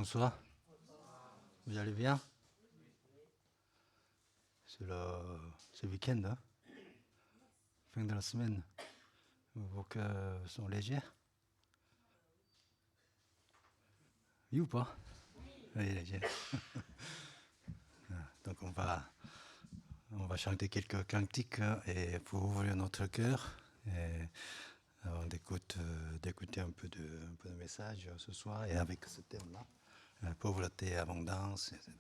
Bonsoir. Vous allez bien? C'est le week-end, hein? Fin de la semaine. Vos cœurs sont légers? Oui ou pas? Oui, légers. Donc on va chanter quelques cantiques et pour ouvrir notre cœur et avant d'écouter un peu de message ce soir et avec ce thème-là, pauvreté, abondance, etc.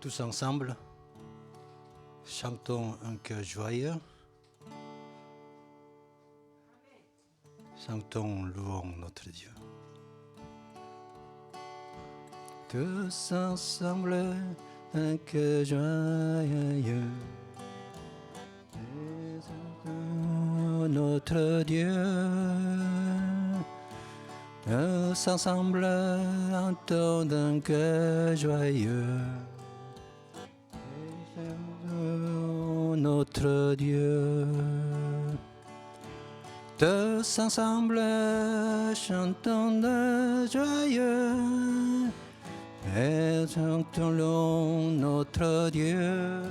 Tous ensemble, chantons un cœur joyeux. Chantons, louons notre Dieu. Tous ensemble, un cœur joyeux. Notre Dieu. Tous ensemble, entendons un cœur joyeux. Notre Dieu. Tous ensemble chantons de joyeux et chantons notre Dieu.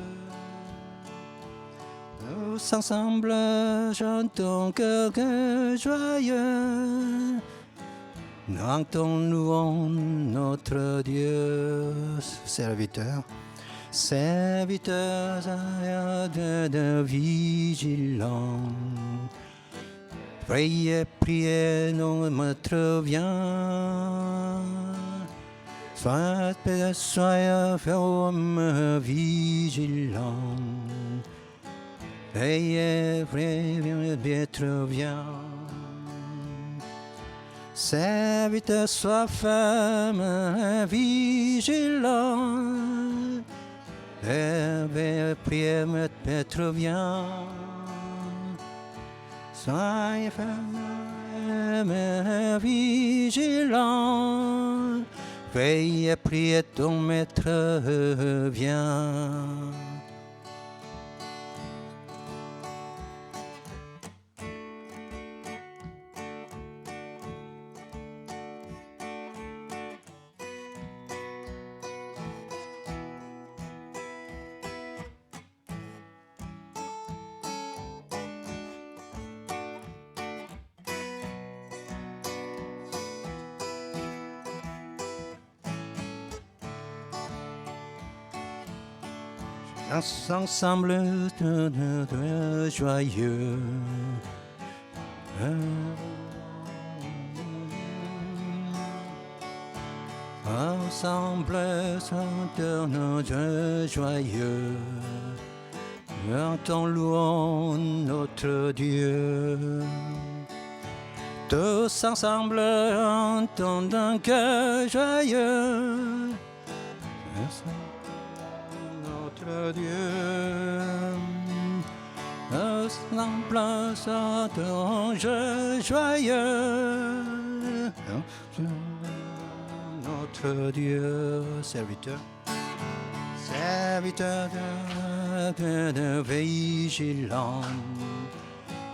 Tous ensemble chantons que joyeux. Nous louons notre Dieu. Serviteur. Serviteurs de vigilants, priez, priez, notre vient. Soyez fermes, vigilants. Priez, priez, être vient. Serviteurs, sois fermes, vigilants. Priez, Maître vient. Soyez fermes, vigilants. Priez, priez, ton Maître vient. Ensemble de joyeux. Ensemble de joyeux. Entends louons notre Dieu. Tous ensemble entendons que joyeux. Notre Dieu, ensemble chantons joyeux. Notre Dieu, serviteur, serviteur de vigilants.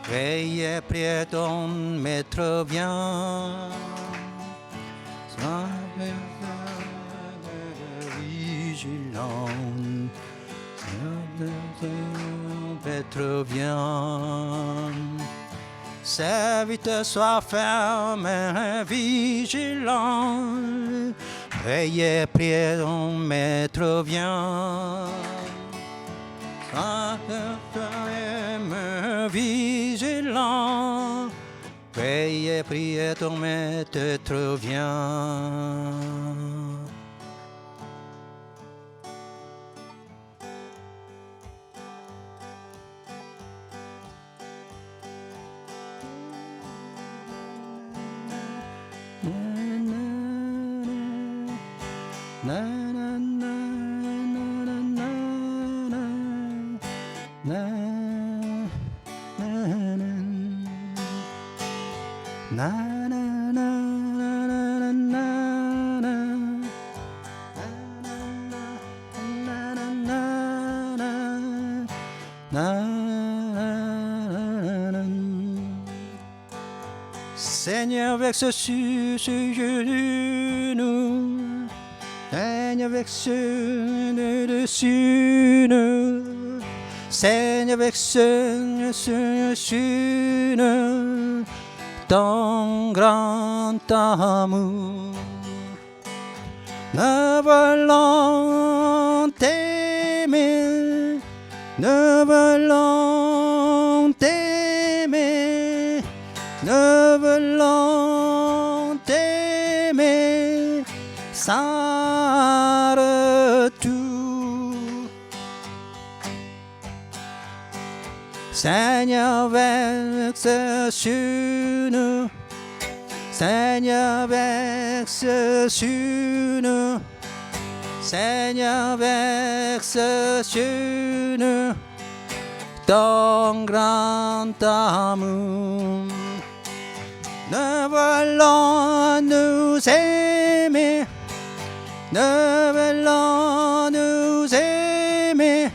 Veillez, priez, ton Maître vient. Soyez vigilants. Maître vient. Serviteur, sois ferme, vigilant. Veillez, priez, ton Maître vient. Sois ferme, vigilant. Veillez, veillé, prié, ton maître vient. Seigneur, vexe sur nous. Seigneur, vexe dessus nous. Seigneur, vexe sur nous. Ton grand amour. Nous voulons t'aimer. Nous voulons t'aimer. Nous voulons t'aimer sans retour. Seigneur, vexe sur nous. Seigneur, vexe sur nous. Seigneur, vexe sur nous. Ton grand amour. Nous voulons nous aimer. Nous voulons nous aimer.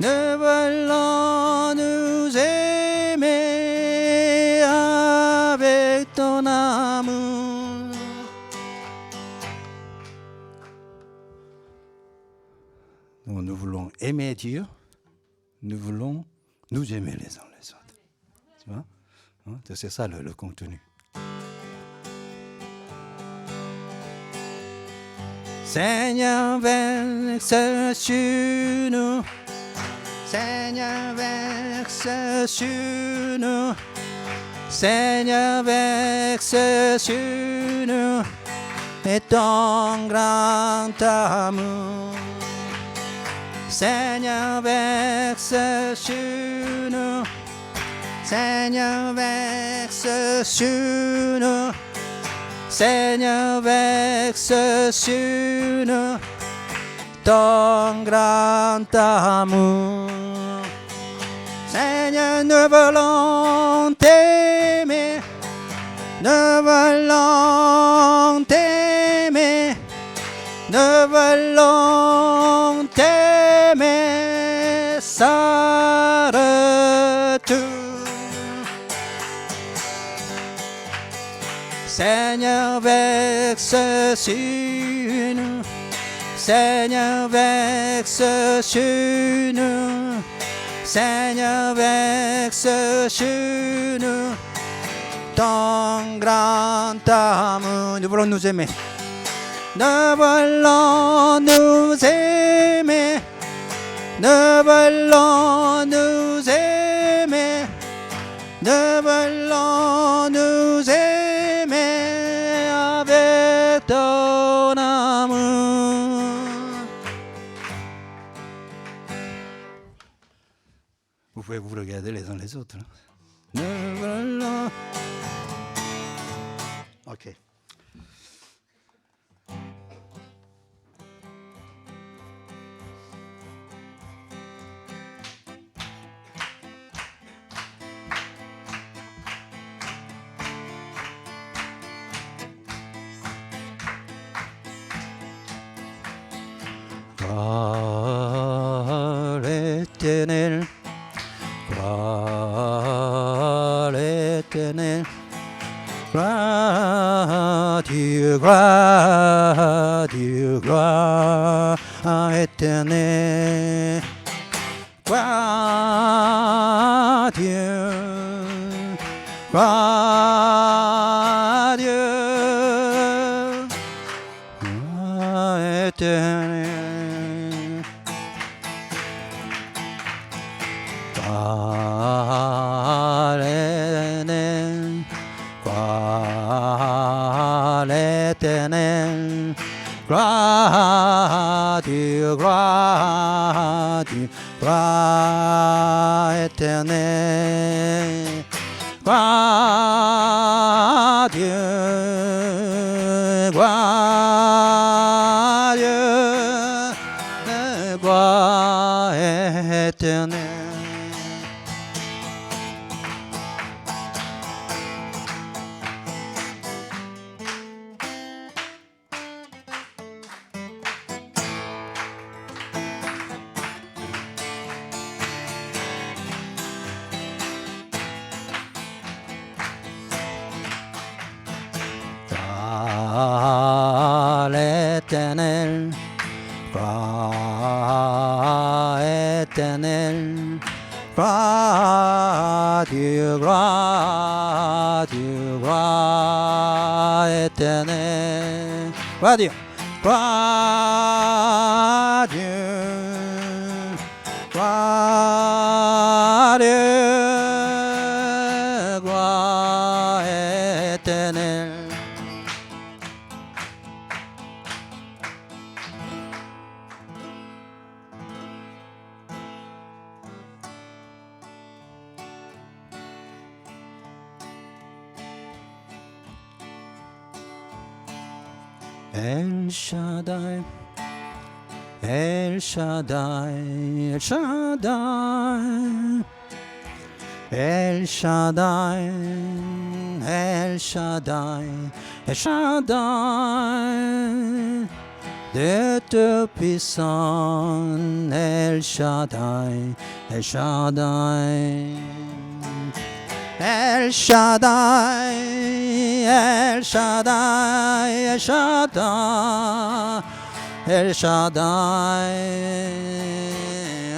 Nous voulons nous aimer avec ton amour. Nous voulons aimer Dieu. Nous voulons nous aimer les uns les autres. Tu vois? C'est ça le contenu. Seigneur, vexe sur nous. Seigneur, vexe sur nous. Seigneur, vexe sur nous. Et ton grand amour. Seigneur, vexe sur nous. Seigneur, vexe sur nous. Seigneur, vexe sur nous. Ton grand amour. Seigneur, nous voulons t'aimer. Nous voulons t'aimer. Nous voulons t'aimer sans retour. Seigneur, vexe sur nous. Seigneur, vexe sur nous. Seigneur, vexe sur nous. Ton grand amour. Nous voulons nous aimer. Nous voulons nous aimer. Nous voulons nous aimer. Nous voulons nous aimer avec ton amour. Vous pouvez vous regarder les uns les autres. Hein? Nous voulons. Ok. Gloire éternelle, gloire éternelle, gloire Dieu, gloire Dieu, gloire éternelle, gloire Dieu, gloire Dieu, gloire éternelle. gloire du roi éternel. Gloire à Dieu, gloire à Dieu, gloire éternelle. Gloire éternelle, gloire éternelle, gloire à Dieu, gloire à Dieu, gloire éternelle, gloire à Dieu, gloire à Dieu, gloire à Dieu, gloire éternelle. El Shaddai, El Shaddai, El Shaddai, El Shaddai, El Shaddai, El Shaddai, Dieu tout-puissant, El Shaddai, El Shaddai. El Shaddai, El Shaddai, El Shaddai, El Shaddai,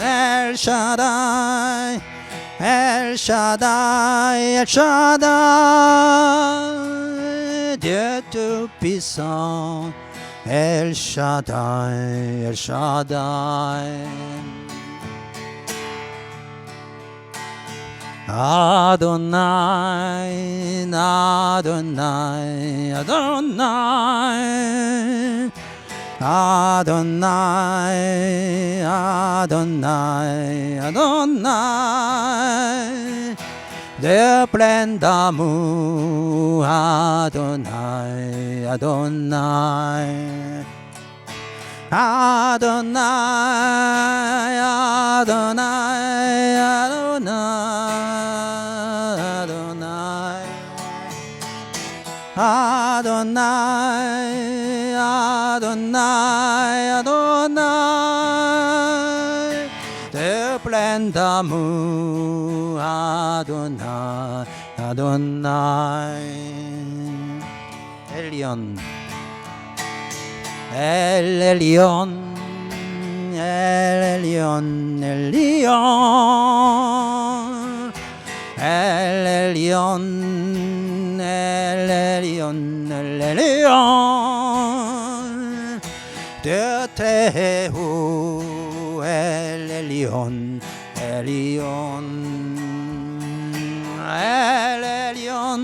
El Shaddai, El Shaddai, El Shaddai, Dieu tout-puissant, El Shaddai, El Shaddai. Adonai, Adonai, Adonai, Adonai, Adonai, Adonai, Dieu plein d'amour, Adonai, Adonai. Adonai, Adonai, Adonai, Adonai, Adonai, Adonai, Dieu plein d'amour, Adonai, Adonai, Elion. El Elyon, El Elyon, El Elyon, El Elyon, El Elyon, El Elyon, Dieu très haut, El Elyon, Elyon, El Elyon,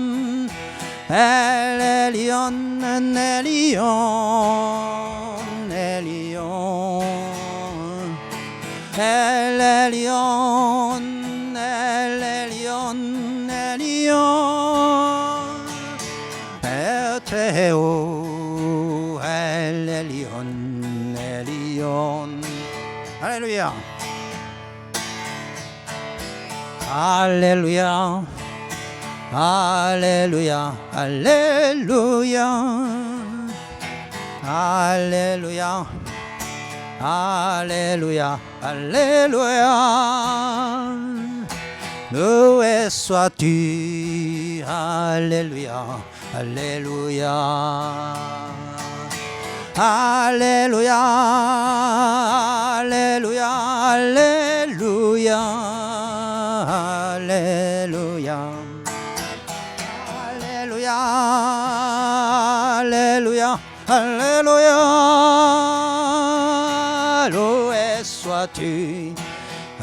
El Elyon, El Elyon, El Elyon, El Elyon, El Elyon, El très haut, El Elyon, El Elyon. Alléluia. Alléluia. Alléluia, Alléluia, Alléluia, Alléluia, Alléluia. Loué sois-tu, Alléluia, Alléluia, Alléluia, Alléluia, Alléluia, Alléluia. Alléluia, Alléluia, loué sois-tu,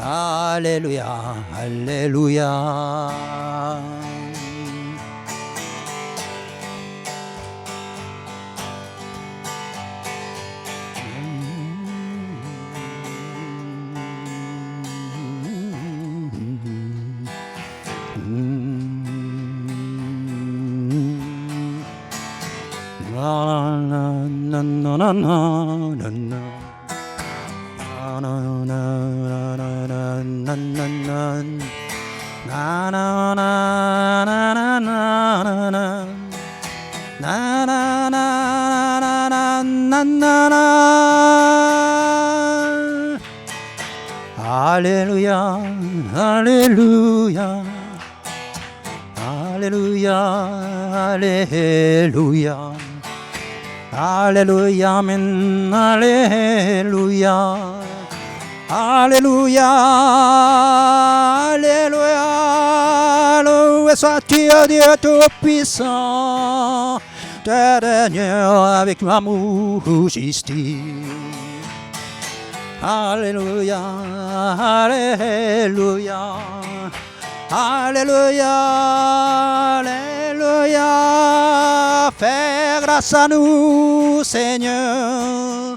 Alléluia, Alléluia. Alléluia, Alléluia, Alléluia, Alléluia, Alléluia, Amen, Alléluia, Alléluia, Alléluia, loué sois-tu, Dieu Tout-Puissant, Seigneur avec amour, justice. Alléluia, Alléluia, Alléluia, Alléluia. Fais grâce à nous, Seigneur,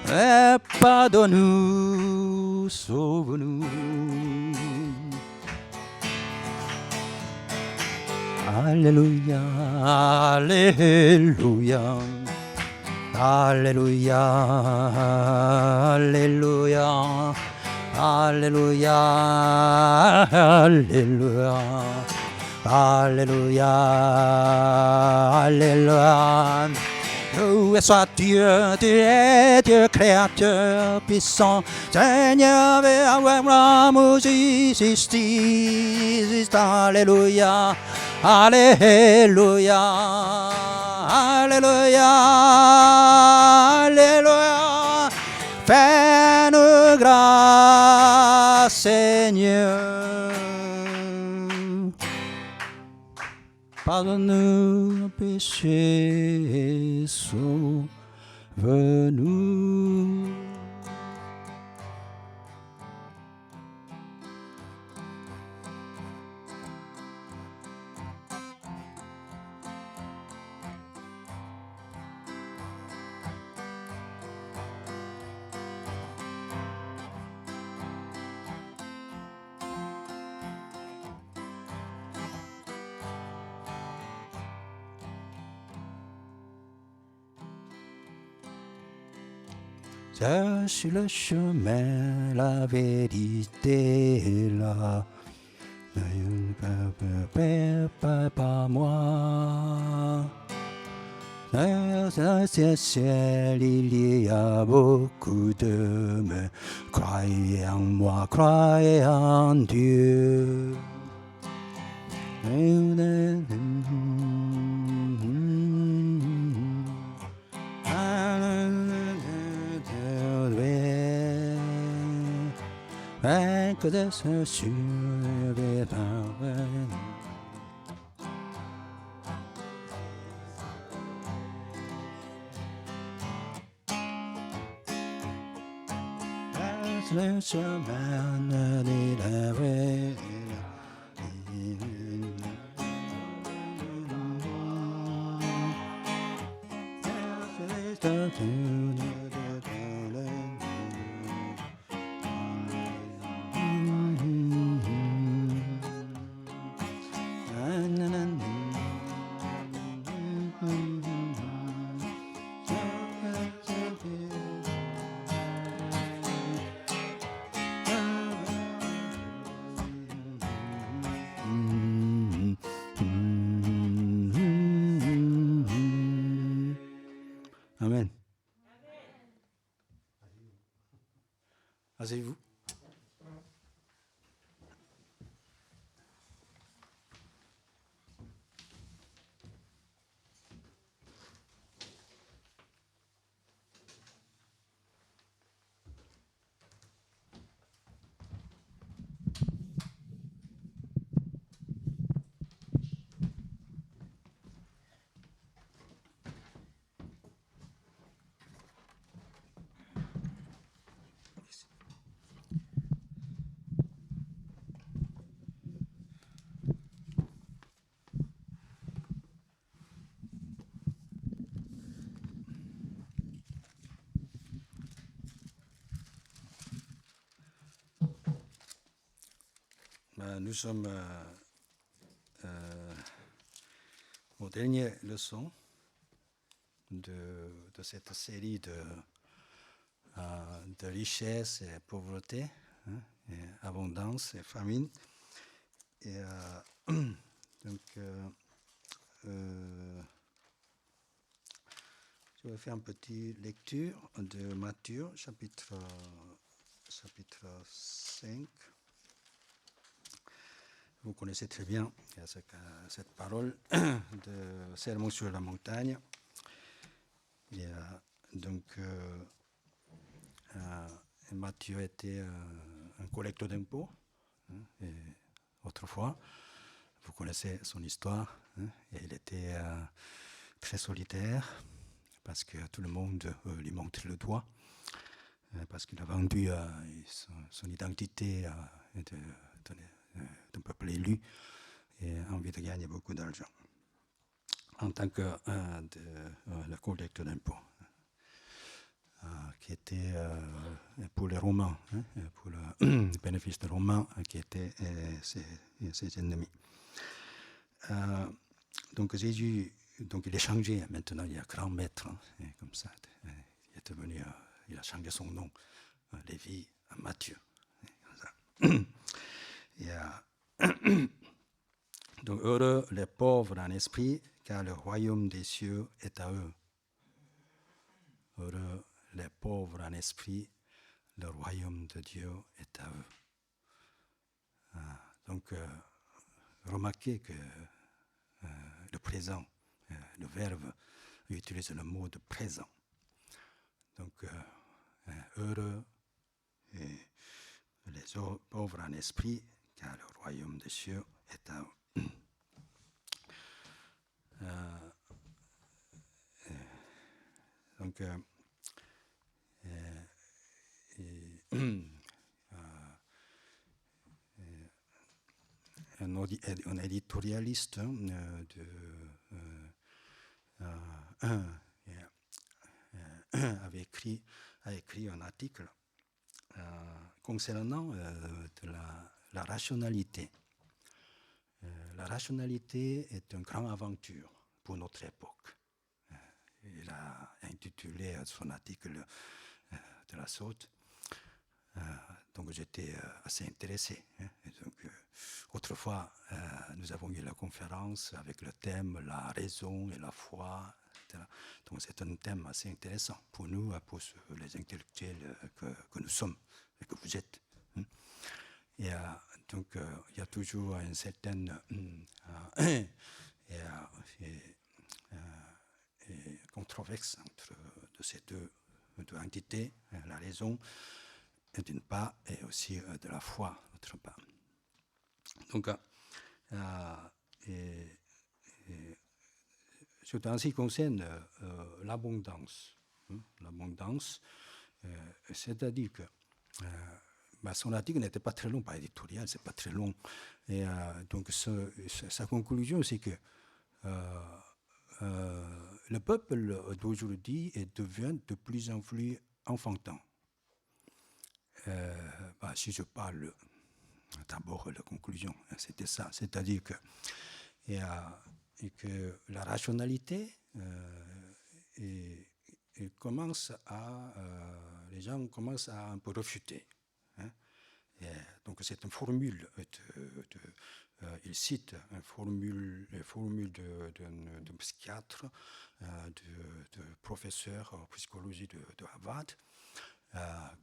et pardonne-nous, sauve-nous. Alléluia, Alléluia. Alléluia, Alléluia, Alléluia, Alléluia, Alléluia, Alléluia. Loué soit Dieu, tu es Dieu créateur puissant, Seigneur, avec amour, justice. Alléluia, Alléluia, Alléluia, Alléluia. Fais-nous grâce, Seigneur. Pardonne-nous nos péchés, sauve-nous. Je suis le chemin, la vérité est là. Ne perds pas moi. Dans ce ciel, il y a beaucoup de me. Croyez en moi, croyez en Dieu. Que de ce sur les le chemin de la vie. Amen. Asseyez-vous. Nous sommes aux dernières leçons de cette série de richesse et pauvreté, hein, et abondance et famine. Et donc, je vais faire une petite lecture de Matthieu, chapitre 5. Vous connaissez très bien cette parole de Sermon sur la montagne. Et donc, Matthieu était un collecteur d'impôts, hein, et autrefois. Vous connaissez son histoire, hein, et il était très solitaire parce que tout le monde lui montre le doigt, parce qu'il a vendu son identité d'un peuple élu et a envie de gagner beaucoup d'argent en tant que le collecteur d'impôts, qui était pour les Romains, hein, pour le bénéfice des Romains, qui étaient ses ennemis. Donc Jésus, donc il est changé, maintenant il est grand maître, hein, comme ça, il est devenu, il a changé son nom, Lévi à Matthieu. Et, donc heureux les pauvres en esprit, car le royaume des cieux est à eux. Heureux les pauvres en esprit, le royaume de Dieu est à eux. Donc remarquez que le présent, le verbe utilise le mot de présent. Donc heureux et les pauvres en esprit, car le royaume des cieux est à eux. Donc, un éditorialiste a écrit un article concernant la rationalité. La rationalité est une grande aventure pour notre époque. Il a intitulé son article de la sorte. Donc j'étais assez intéressé. Hein. Et donc, autrefois, nous avons eu la conférence avec le thème la raison et la foi, etc. Donc c'est un thème assez intéressant pour nous, pour les intellectuels que nous sommes et que vous êtes. Hein. Et donc il y a toujours une certaine controverse entre de ces deux entités, la raison d'une part et aussi de la foi d'autre part. Donc, surtout en ce qui concerne l'abondance, hein, l'abondance, c'est-à-dire que son article n'était pas très long, pas éditorial, c'est pas très long. Et donc sa conclusion, c'est que le peuple d'aujourd'hui devient de plus en plus enfantin. Si je parle d'abord de la conclusion, c'était ça, c'est-à-dire que, que la rationalité les gens commencent à un peu refuter. Hein. Donc c'est une formule, il cite une formule d'un psychiatre, de professeur en psychologie de Harvard,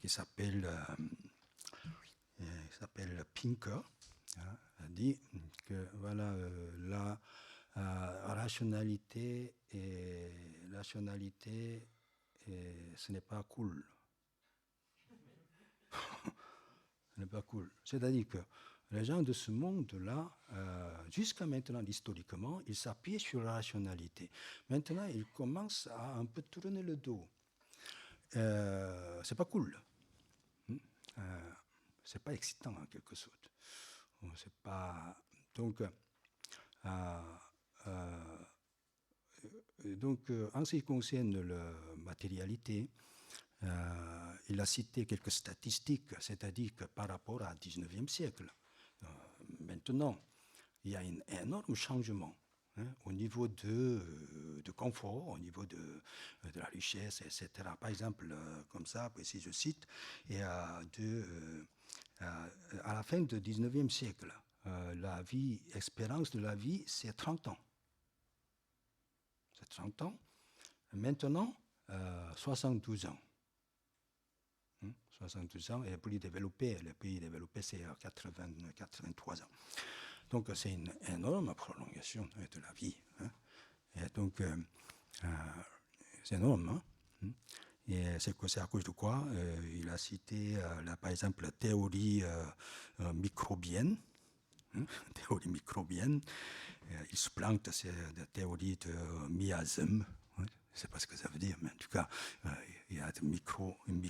qui s'appelle Pinker, hein, a dit que voilà, la rationalité ce n'est pas cool. Ce n'est pas cool. C'est-à-dire que les gens de ce monde-là, jusqu'à maintenant, historiquement, ils s'appuient sur la rationalité. Maintenant, ils commencent à un peu tourner le dos. C'est pas cool. C'est pas excitant en quelque sorte. C'est pas. Donc, en ce qui concerne la matérialité, il a cité quelques statistiques, c'est-à-dire que par rapport au XIXe siècle, maintenant, il y a un énorme changement. hein, au niveau de confort, au niveau de la richesse, etc. Par exemple, comme ça, si je cite, et à la fin du 19e siècle, la vie, espérance de la vie, c'est 30 ans. C'est 30 ans. Maintenant, 72 ans. 72 ans, et plus développé, les pays développés, c'est 83 ans. Donc, c'est une énorme prolongation de la vie. Hein. Et donc, c'est énorme. Hein. Et c'est à cause de quoi il a cité, là, par exemple, la théorie microbienne. Théorie microbienne. Il se plante, c'est la théorie de miasme. Je ne sais pas ce que ça veut dire, mais en tout cas, il y a de microbienne,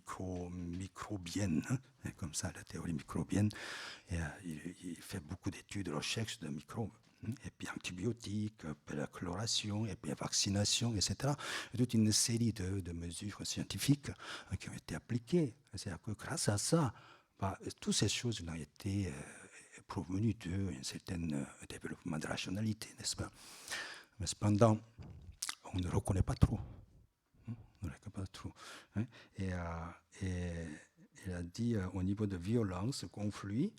hein, comme ça, la théorie microbienne. Et, il fait beaucoup d'études de recherche de microbes. Et puis antibiotiques, la chloration, et puis la vaccination, etc. Et toute une série de mesures scientifiques qui ont été appliquées. C'est-à-dire que grâce à ça, toutes ces choses ont été provenues d'un certain développement de rationalité, n'est-ce pas? Mais cependant, on ne reconnaît pas trop. On ne reconnaît pas trop. Hein? Et il a dit au niveau de violence, conflit,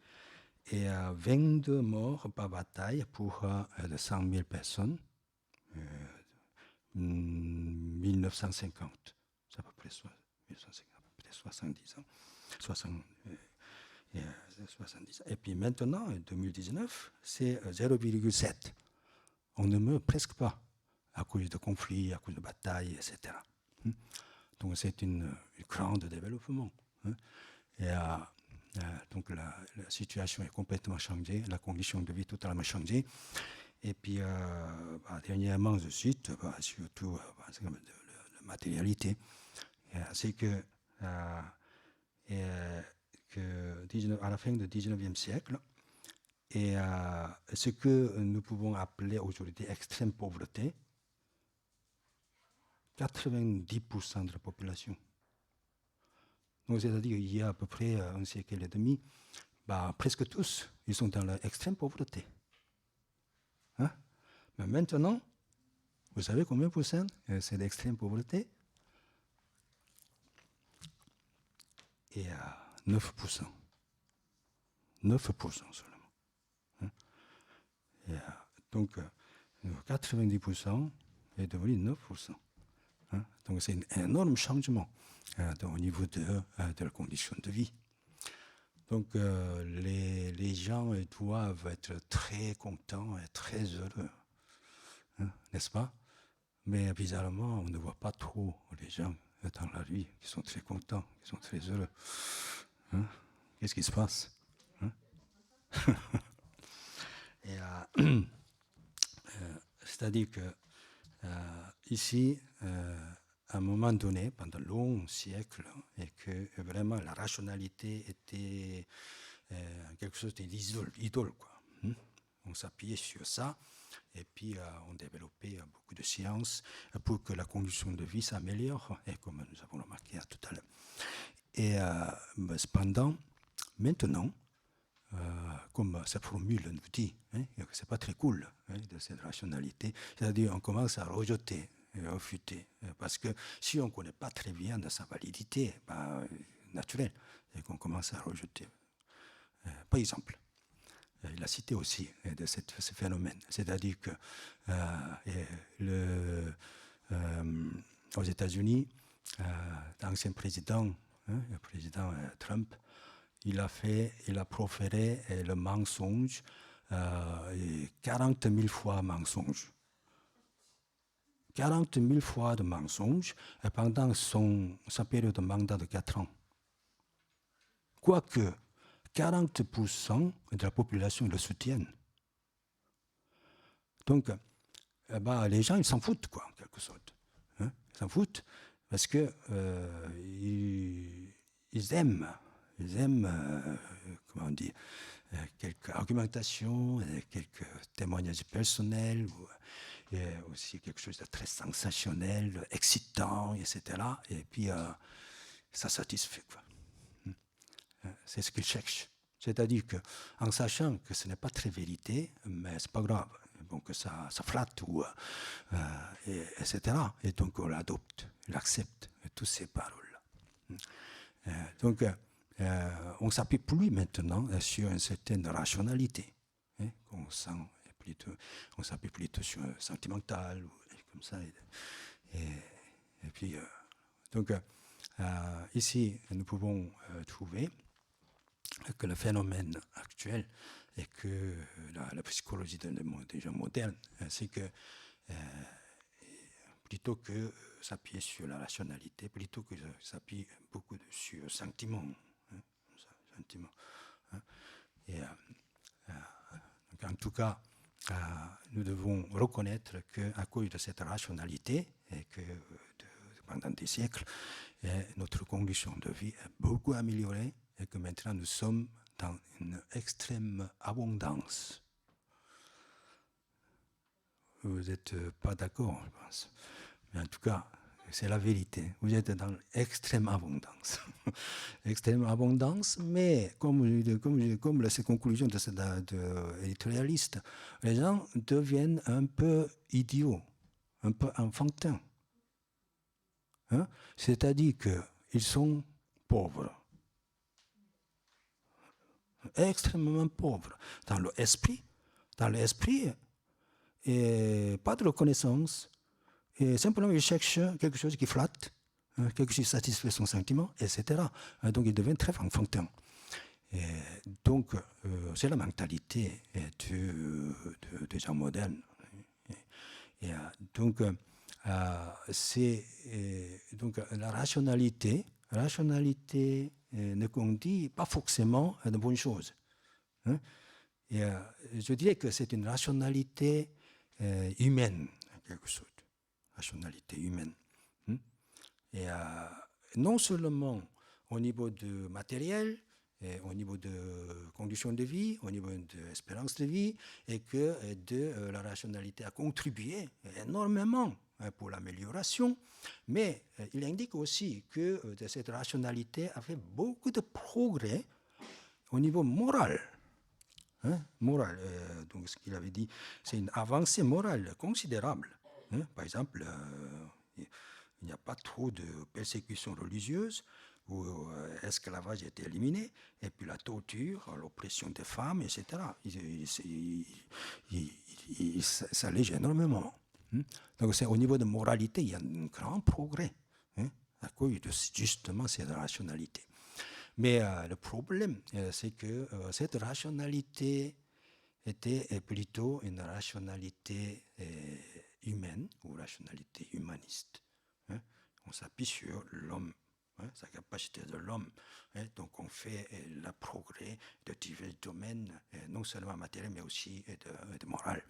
et 22 morts par bataille pour 100 000 personnes, 1950. C'est à peu près 70 ans. 70. Et puis maintenant, en 2019, c'est 0,7. On ne meurt presque pas à cause de conflits, à cause de batailles, etc. Donc c'est un grand développement. Et donc la situation est complètement changée, la condition de vie totalement changée. Et puis dernièrement, je cite, surtout la matérialité, c'est que à la fin du 19e siècle, et ce que nous pouvons appeler aujourd'hui extrême pauvreté, 90% de la population. Donc, c'est-à-dire qu'il y a à peu près un siècle et demi, presque tous, ils sont dans l'extrême pauvreté. Hein? Mais maintenant, vous savez combien de pourcents c'est l'extrême pauvreté? Et à 9%. 9% seulement. Hein? Et, donc, 90% est devenu 9%. Hein? Donc, c'est un énorme changement au niveau de la condition de vie. Donc, les gens doivent être très contents et très heureux, hein, n'est-ce pas? Mais bizarrement, on ne voit pas trop les gens dans la vie qui sont très contents, qui sont très heureux. Hein? Qu'est-ce qui se passe? Hein? Et c'est-à-dire que ici, à un moment donné, pendant de longs siècles, et que vraiment la rationalité était quelque chose d'idole, quoi. On s'appuyait sur ça, et puis on développait beaucoup de sciences pour que la condition de vie s'améliore, et comme nous avons remarqué tout à l'heure. Et cependant, maintenant, comme cette formule nous dit, hein, que ce n'est pas très cool, hein, de cette rationalité, c'est-à-dire on commence à rejeter, refuter, parce que si on ne connaît pas très bien de sa validité naturelle, et qu'on commence à rejeter. Par exemple, il a cité aussi de ce phénomène, c'est-à-dire que aux États-Unis, l'ancien président, hein, le président Trump, il a proféré le mensonge 40 000 fois mensonge. 40 000 fois de mensonge pendant sa période de mandat de 4 ans. Quoique 40% de la population le soutiennent. Donc, les gens, ils s'en foutent, quoi, en quelque sorte. Hein? Ils s'en foutent parce que ils aiment, comment on dit, quelques argumentations, quelques témoignages personnels, et aussi quelque chose de très sensationnel, excitant, etc. Et puis, ça satisfait, quoi. C'est ce qu'ils cherchent. C'est-à-dire qu'en sachant que ce n'est pas très vérité, mais ce n'est pas grave. bon, que ça flatte, etc. Et donc on l'adopte, l'accepte, toutes ces paroles-là. Donc on ne s'appuie plus maintenant sur une certaine rationalité. On s'appuie plutôt sur un sentimental, comme ça. Et puis, donc, ici, nous pouvons trouver que le phénomène actuel et que la psychologie des gens modernes, c'est que plutôt que s'appuyer sur la rationalité, plutôt que s'appuyer beaucoup sur le sentiment. Et, donc en tout cas, nous devons reconnaître qu'à cause de cette rationalité, et que pendant des siècles, notre condition de vie est beaucoup améliorée et que maintenant nous sommes dans une extrême abondance. Vous n'êtes pas d'accord, je pense. Mais en tout cas, c'est la vérité. Vous êtes dans l'extrême abondance. Extrême abondance, mais comme ces conclusions de éditorialiste, les gens deviennent un peu idiots, un peu enfantins. Hein? C'est-à-dire qu'ils sont pauvres. Extrêmement pauvres. Dans l'esprit, et pas de reconnaissance. Et simplement, ils cherchent quelque chose qui flatte, quelque chose qui satisfait son sentiment, etc. Donc, ils deviennent très enfantins. Et donc, c'est la mentalité des gens modernes. Donc, la rationalité ne conduit pas forcément à de bonnes choses. Hein? Et je dirais que c'est une rationalité humaine, en quelque sorte. Rationalité humaine. Et non seulement au niveau de matériel, et au niveau de conditions de vie, au niveau de l'espérance de vie, et que la rationalité a contribué énormément pour l'amélioration, mais il indique aussi que cette rationalité a fait beaucoup de progrès au niveau moral. Moral. Donc ce qu'il avait dit, c'est une avancée morale considérable. Par exemple, il n'y a pas trop de persécutions religieuses où l'esclavage était éliminé, et puis la torture, l'oppression des femmes, etc. Il s'allège énormément. Donc c'est au niveau de moralité, il y a un grand progrès à cause de justement cette rationalité. Mais le problème, c'est que cette rationalité était plutôt une rationalité humaine ou rationalité humaniste. On s'appuie sur l'homme, sa capacité de l'homme. Donc on fait le progrès de divers domaines, non seulement matériels, mais aussi de morale.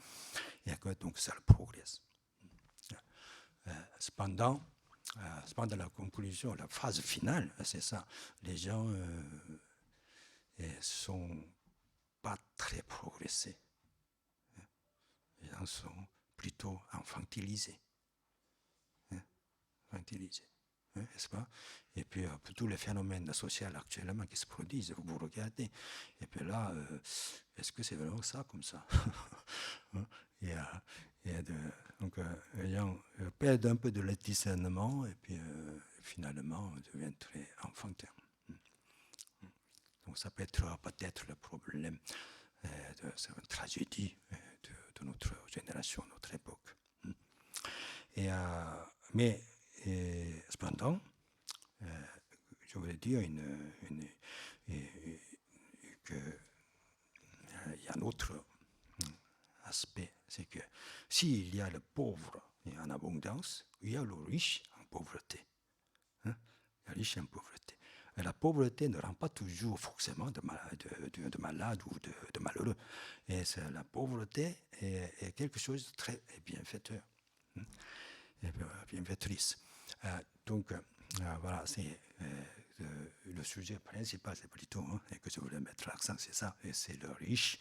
Et donc ça le progresse. Cependant, la conclusion, la phase finale, c'est ça. Les gens sont pas très progressés. Les gens sont plutôt infantilisés. N'est-ce pas? Et puis, pour tous les phénomènes sociaux actuellement qui se produisent, vous regardez, et puis là, est-ce que c'est vraiment ça, comme ça? Donc, les gens perdent un peu de leur discernement, et puis finalement, deviennent très enfantins. Donc, ça peut être peut-être le problème c'est une tragédie de notre génération, notre époque. Mais cependant, je voulais dire qu'il y a un autre aspect, c'est que s'il y a le pauvre en abondance, il y a le riche en pauvreté. Le riche en pauvreté. Et la pauvreté ne rend pas toujours forcément de malade ou de malheureux. Et la pauvreté est quelque chose de très bienfaiteur. Bienfaitrice. Donc, voilà, c'est le sujet principal, c'est plutôt, que je voulais mettre l'accent, c'est ça, et c'est le riche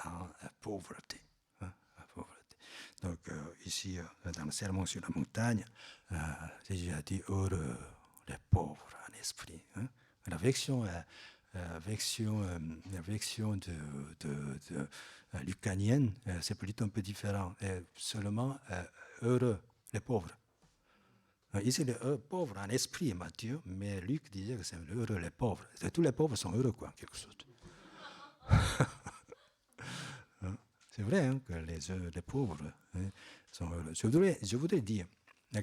en pauvreté. Pauvreté. Donc, ici, dans le sermon sur la montagne, Jésus a dit heureux les pauvres en esprit. L'affection version lucanienne, c'est plutôt un peu différent. Seulement heureux, les pauvres. Ici, les pauvres en esprit, Matthieu, mais Luc disait que c'est heureux, les pauvres. Tous les pauvres sont heureux, quoi, en quelque sorte. C'est vrai hein, que les pauvres sont heureux. Je voudrais dire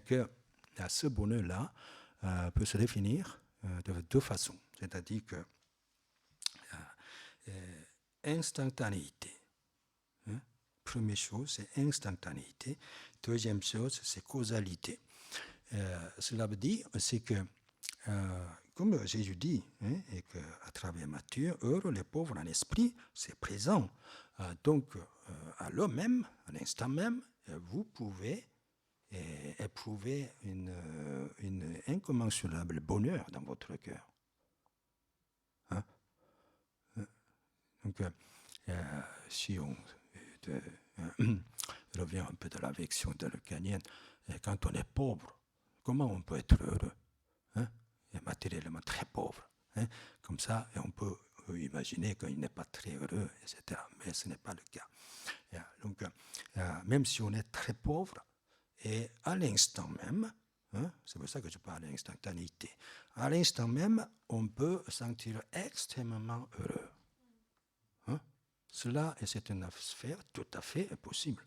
que ce bonheur-là peut se définir de deux façons. C'est-à-dire que instantanéité. Hein? Première chose, c'est instantanéité. Deuxième chose, c'est causalité. Cela veut dire, c'est que, comme Jésus dit, hein, et qu'à travers Matthieu, heureux les pauvres en esprit, c'est présent. Donc, à l'heure même, à l'instant même, vous pouvez éprouver une incommensurable bonheur dans votre cœur. Hein? Donc, si on revient un peu de la version de l'Eucanienne, quand on est pauvre, comment on peut être heureux hein? Et matériellement très pauvre. Hein? Comme ça, et on peut imaginer qu'il n'est pas très heureux, etc. Mais ce n'est pas le cas. Donc, même si on est très pauvre, et à l'instant même, hein, c'est pour ça que je parle d'instantanéité, à l'instant même, on peut se sentir extrêmement heureux. Hein? Cela, c'est une sphère tout à fait possible.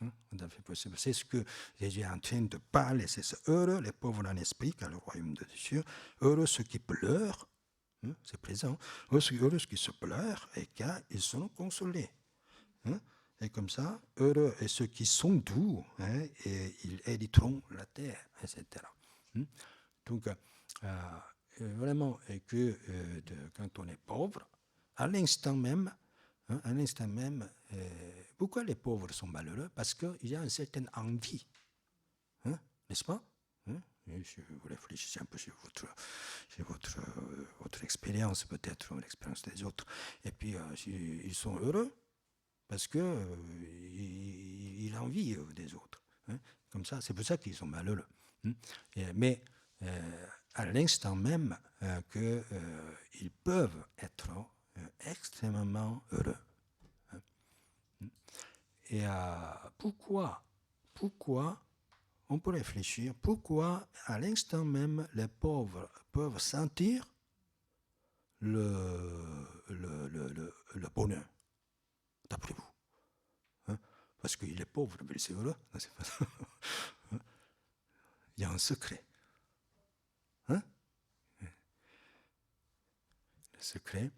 Hein? Tout à fait possible. C'est ce que Jésus est en train de parler. C'est ça. Heureux les pauvres en esprit, car le royaume de Dieu. Heureux ceux qui pleurent, hein? C'est présent. Heureux ceux qui se pleurent, et car ils seront consolés. Hein? Et comme ça, heureux et ceux qui sont doux, hein, et ils hériteront la terre, etc. Hein? Donc, vraiment, que quand on est pauvre, à l'instant même, hein, pourquoi les pauvres sont malheureux? Parce qu'il y a une certaine envie, hein, n'est-ce pas? Hein? Si vous réfléchissez un peu sur votre expérience, peut-être l'expérience des autres, et puis ils sont heureux, parce qu'il a envie des autres. Hein? Comme ça, c'est pour ça qu'ils sont malheureux. Hein? Mais à l'instant même qu'ils peuvent être extrêmement heureux. Hein? Et pourquoi on peut réfléchir, pourquoi à l'instant même les pauvres peuvent sentir le bonheur, d'après vous? Hein? Parce qu'il est pauvre, mais c'est heureux. Il y a un secret. Hein? Le secret,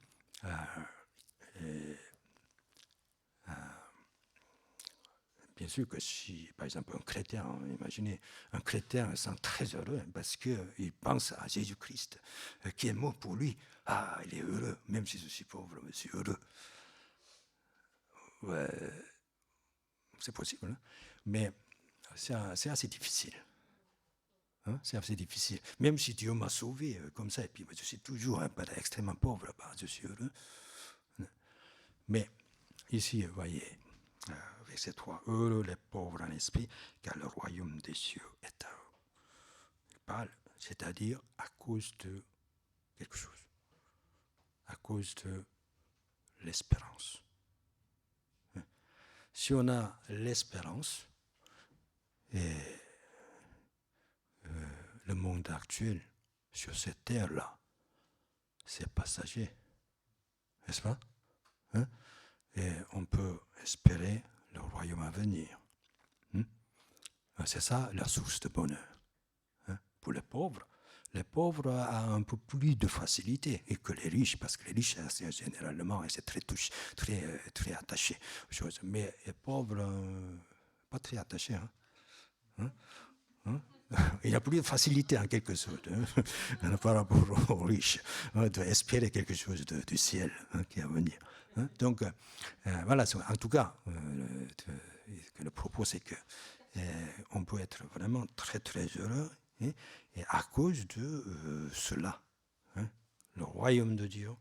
bien sûr que si, par exemple, un chrétien, imaginez, un chrétien se sent très heureux parce qu'il pense à Jésus-Christ, qui est mort pour lui. Ah, il est heureux, même si je suis pauvre, je suis heureux. Ouais, c'est possible, hein? Mais c'est assez difficile. Hein? C'est assez difficile. Même si Dieu m'a sauvé comme ça, et puis je suis toujours extrêmement pauvre, je suis heureux. Mais ici, vous voyez, verset 3, heureux les pauvres en esprit, car le royaume des cieux est à eux. Il parle, c'est-à-dire à cause de quelque chose, à cause de l'espérance. Si on a l'espérance, et le monde actuel, sur cette terre-là, c'est passager, n'est-ce pas? Hein? Et on peut espérer le royaume à venir. C'est ça la source de bonheur. Hein? Pour les pauvres ont un peu plus de facilité et que les riches, parce que les riches, c'est généralement, c'est très attaché aux choses. Mais les pauvres, pas très attachés. Hein? Il y a plus de facilité en quelque sorte par rapport aux riches, d'espérer quelque chose du ciel qui va venir. Donc, voilà, en tout cas, le propos, c'est que on peut être vraiment très, très heureux, et à cause de cela, le royaume de Dieu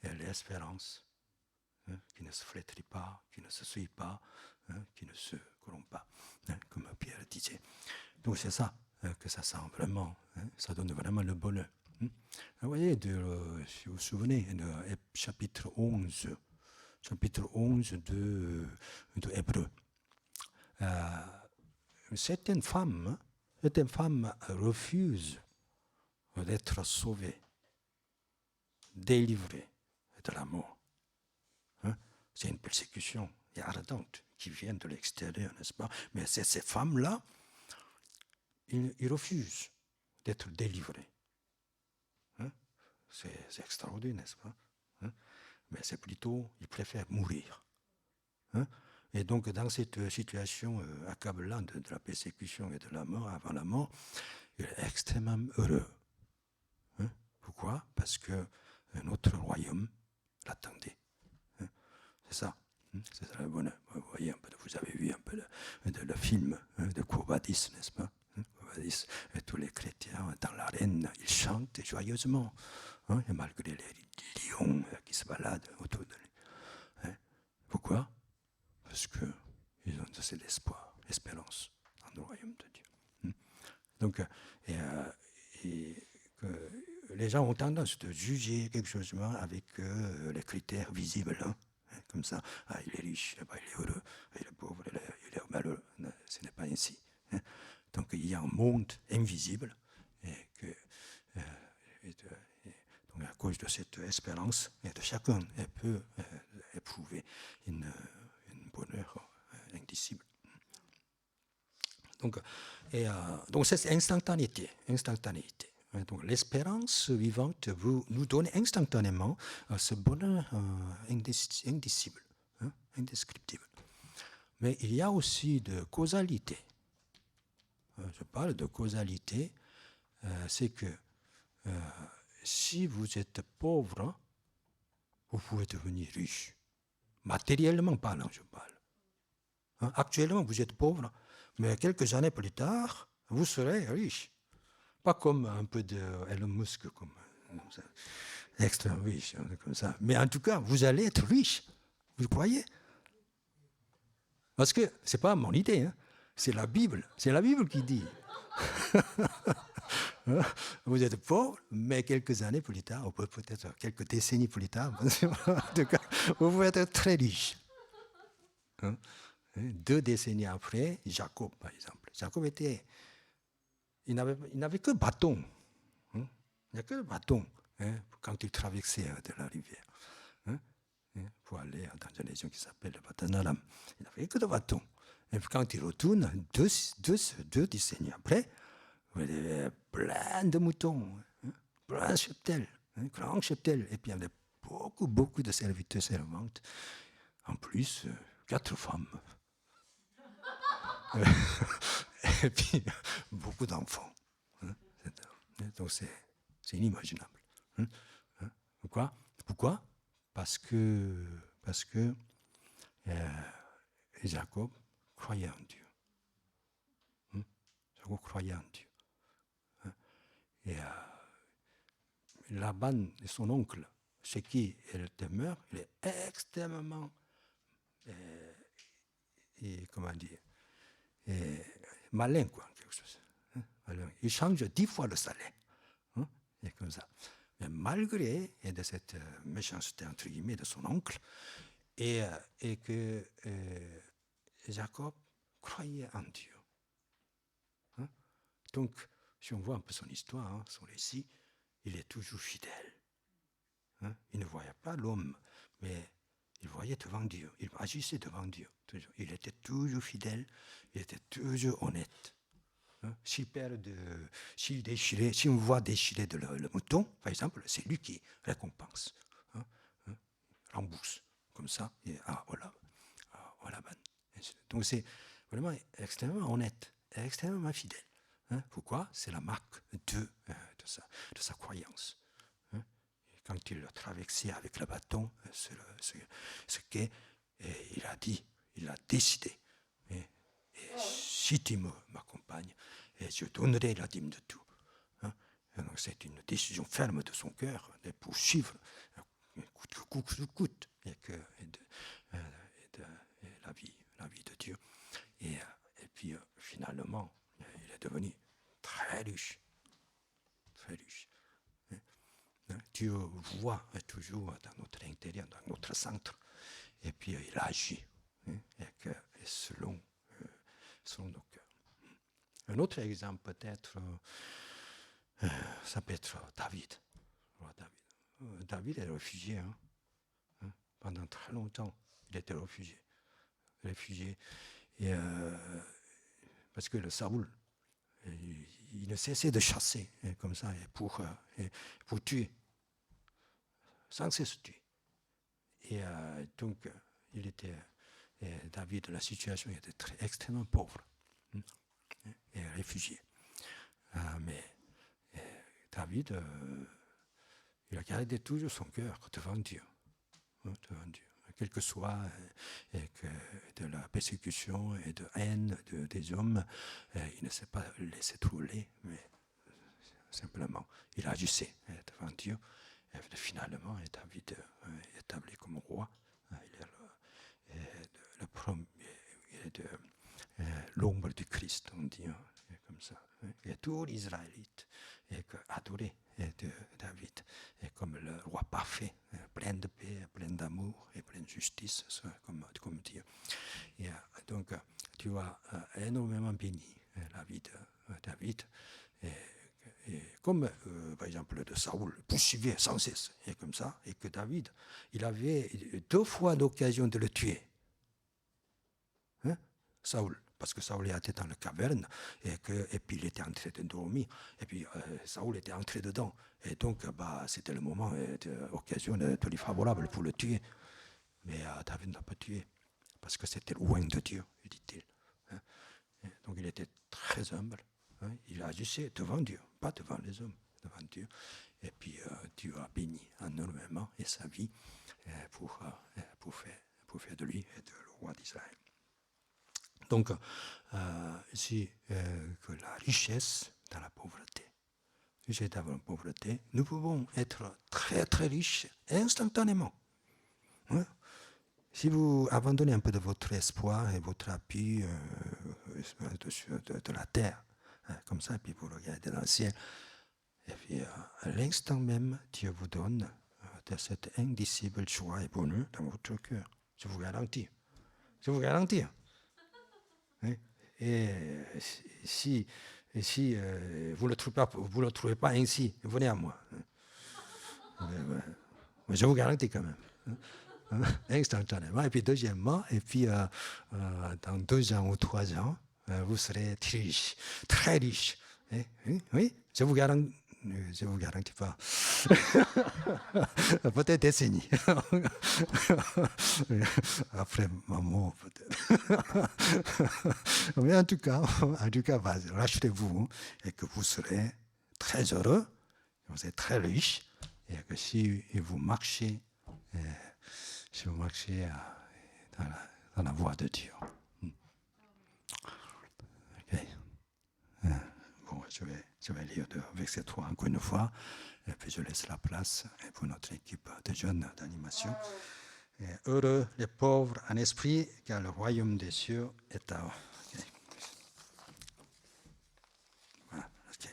et l'espérance qui ne se flétrit pas, qui ne se suit pas, qui ne se corrompt pas, comme Pierre disait. Donc c'est ça que ça sent vraiment, ça donne vraiment le bonheur. Vous voyez, si vous vous souvenez, chapitre 11 de Hébreu. Certaines femmes refusent d'être sauvées, délivrées de la mort. C'est une persécution ardente qui vient de l'extérieur, n'est-ce pas? Mais ces femmes-là, ils refusent d'être délivrées. C'est extraordinaire, n'est-ce pas? Mais c'est plutôt, ils préfèrent mourir. Et donc, dans cette situation accablante de la persécution et de la mort, avant la mort, il est extrêmement heureux. Pourquoi? Parce que notre royaume l'attendait. C'est ça. C'est ça le bonheur. Vous voyez, vous avez vu un peu le film de Quo Vadis, n'est-ce pas? Quo Vadis, et tous les chrétiens dans l'arène, ils chantent joyeusement. Et malgré les lions qui se baladent autour de lui. Pourquoi? Parce qu'ils ont de l'espoir, l'espérance dans le royaume de Dieu. Donc, les gens ont tendance de juger quelque chose avec les critères visibles. Comme ça, il est riche, il est heureux, il est pauvre, il est malheureux. Non, ce n'est pas ainsi. Donc il y a un monde invisible donc à cause de cette espérance, de chacun peut éprouver une bonheur indicible. Donc c'est instantanéité. Donc l'espérance vivante nous donne instantanément ce bonheur indicible, indescriptible. Mais il y a aussi de causalité. Je parle de causalité, c'est que si vous êtes pauvre, vous pouvez devenir riche. Matériellement parlant, je parle. Actuellement, vous êtes pauvre, mais quelques années plus tard, vous serez riche. Pas comme un peu de Elon Musk, comme extra riche, comme ça. Mais en tout cas, vous allez être riche. Vous croyez? Parce que ce n'est pas mon idée, c'est la Bible. C'est la Bible qui dit. Vous êtes pauvre, mais quelques années plus tard, ou peut-être quelques décennies plus tard, en tout cas, vous pouvez être très riche. 2 décennies après, Jacob, par exemple. Jacob il n'avait que bâton. Il n'y a que le bâton quand il traversait de la rivière pour aller dans une région qui s'appelle le Patanaram. Il n'avait que le bâton. Et puis quand il retourne, deux décennies après, il y avait plein de moutons, plein de cheptels, grand cheptel. Et puis il y avait beaucoup de serviteurs servantes. En plus, 4 femmes. Et puis beaucoup d'enfants. Donc c'est inimaginable. Pourquoi? Parce que Jacob croyait en Dieu. Jacob croyait en Dieu. Et Laban, son oncle, chez qui elle demeure, il est extrêmement, comment dire, malin, quoi, quelque chose. Il change 10 fois le salaire. Et comme ça. Mais malgré de cette méchanceté, entre guillemets, de son oncle, et que Jacob croyait en Dieu. Donc, si on voit un peu son histoire, son récit, il est toujours fidèle. Il ne voyait pas l'homme, mais il voyait devant Dieu. Il agissait devant Dieu. Toujours. Il était toujours fidèle, il était toujours honnête. S'il on voit déchirer le mouton, par exemple, c'est lui qui récompense, rembourse, comme ça, et voilà. Donc c'est vraiment extrêmement honnête, extrêmement fidèle. Pourquoi? C'est la marque de sa croyance. Et quand il a traversé avec le bâton ce qu'est, il a dit, il a décidé. Si tu m'accompagnes, je donnerai la dîme de tout. Donc c'est une décision ferme de son cœur de poursuivre coûte que coûte et la vie de Dieu. Et puis finalement, il est devenu très riche. Très riche. Dieu voit toujours dans notre intérieur, dans notre centre, et puis il agit, et selon nos cœurs. Un autre exemple peut-être, ça peut être David. David est réfugié. Pendant très longtemps, il était réfugié. Et, parce que le Saoul, il ne cessait de chasser comme ça pour tuer, sans cesse tuer. Et donc, David, la situation était extrêmement pauvre, et réfugié. Mais David, il a gardé toujours son cœur devant Dieu. Quel que soit de la persécution et de haine des hommes, il ne s'est pas laissé trouler, mais simplement, il agissait devant Dieu. Et finalement, David est établi comme roi. Il est l'ombre du Christ, on dit, comme ça. Et tous les Israélites adoraient David comme le roi parfait, plein de paix, plein d'amour et plein de justice, comme Dieu. Et donc, tu as énormément béni la vie de David. Et comme, par exemple, de Saoul, poursuivait sans cesse, et comme ça, et que David, il avait 2 fois l'occasion de le tuer. Saoul, parce que Saoul était dans la caverne, et puis il était en train de dormir, et puis Saoul était entré dedans, et donc c'était le moment, l'occasion de lui favorable pour le tuer. Mais David n'a pas tué, parce que c'était loin de Dieu, dit-il. Donc il était très humble, il agissait devant Dieu, pas devant les hommes, devant Dieu. Et puis Dieu a béni énormément et sa vie pour faire de lui le roi d'Israël. Donc, ici, que la richesse dans la pauvreté. Richesse dans la pauvreté, nous pouvons être très très riches instantanément. Si vous abandonnez un peu de votre espoir et votre appui de la terre, comme ça, et puis vous regardez dans le ciel, et puis à l'instant même, Dieu vous donne de cette indicible joie et bonheur dans votre cœur. Je vous garantis. Je vous garantis. Et si vous ne le trouvez pas ainsi, venez à moi. Mais je vous garantis quand même. Instantanément. Et puis deuxièmement, dans 2 ans ou 3 ans, vous serez riche, très riche. Oui, je vous garantis. Je ne vous garantis pas. Peut-être décennies. Après ma mort, peut-être. Mais en tout cas, rachetez-vous et que vous serez très heureux, vous serez très riche, et que si vous marchez, dans la voie de Dieu. Okay. Bon, je vais lire le verset 3 encore une fois, et puis je laisse la place pour notre équipe de jeunes d'animation. Heureux les pauvres en esprit, car le royaume des cieux est à eux. Okay. Voilà, ok.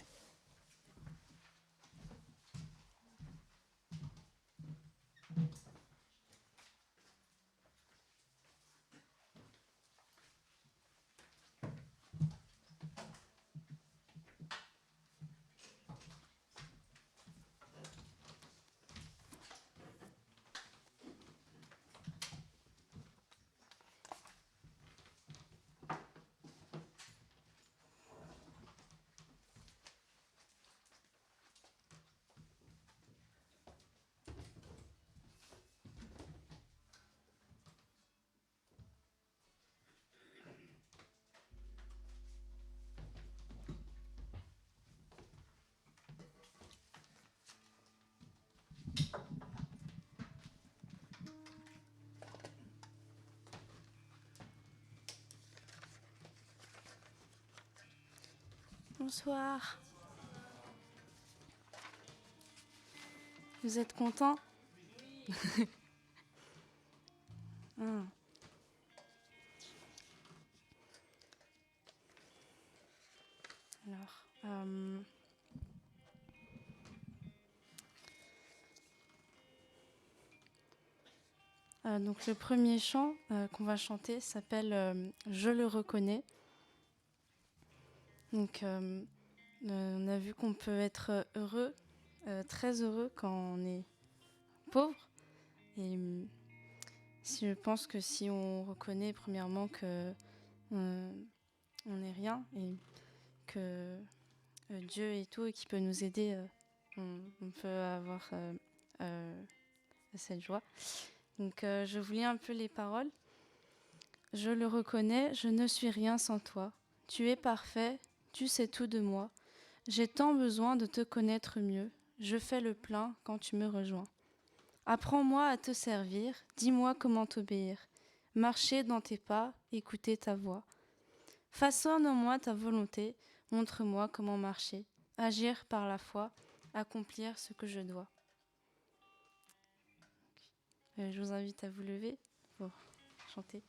Bonsoir. Vous êtes contents? Alors, Donc le premier chant qu'on va chanter s'appelle Je le reconnais. Donc on a vu qu'on peut être heureux, très heureux quand on est pauvre. Et je pense que si on reconnaît premièrement que on n'est rien et que Dieu est tout et qu'il peut nous aider, on peut avoir cette joie. Donc je vous lis un peu les paroles. Je le reconnais, je ne suis rien sans toi. Tu es parfait, tu sais tout de moi. J'ai tant besoin de te connaître mieux. Je fais le plein quand tu me rejoins. Apprends-moi à te servir, dis-moi comment t'obéir. Marcher dans tes pas, écouter ta voix. Façonne en moi ta volonté, montre-moi comment marcher. Agir par la foi, accomplir ce que je dois. Je vous invite à vous lever pour chanter.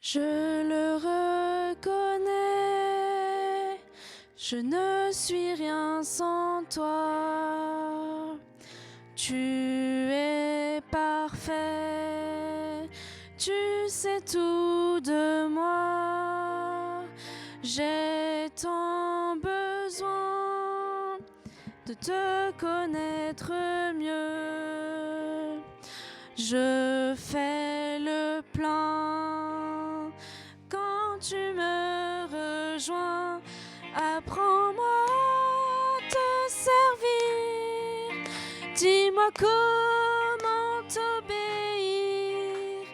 Je le reconnais, je ne suis rien sans toi. Tu es parfait, tu sais tout de moi. J'ai tant besoin de te connaître mieux. Je fais le plein quand tu me rejoins. Apprends-moi à te servir. Dis-moi comment t'obéir.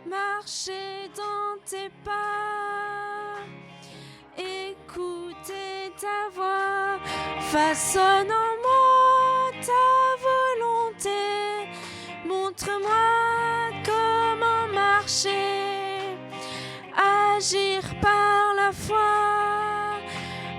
Marcher dans tes pas. Écouter ta voix. Façonne en moi ta volonté. Montre-moi comment marcher, agir par la foi,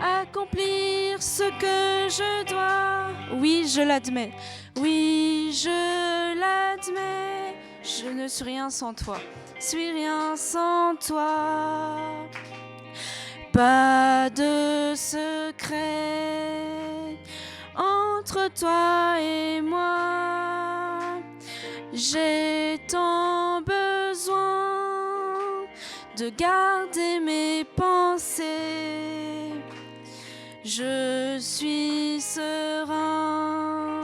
accomplir ce que je dois. Oui, je l'admets, oui, je l'admets, je ne suis rien sans toi, suis rien sans toi. Pas de secret entre toi et moi. J'ai tant besoin de garder mes pensées. Je suis serein,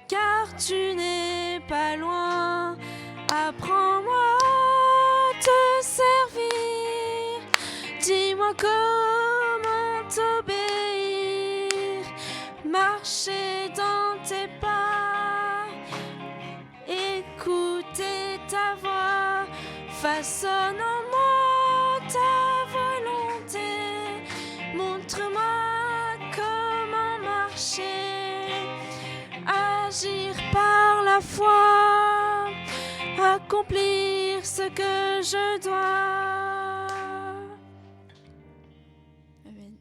car tu n'es pas loin. Apprends-moi à te servir. Dis-moi comment t'obéir. Marcher dans tes pas. Écouter ta voix, façonne en moi ta volonté. Montre-moi comment marcher, agir par la foi, accomplir ce que je dois. Amen.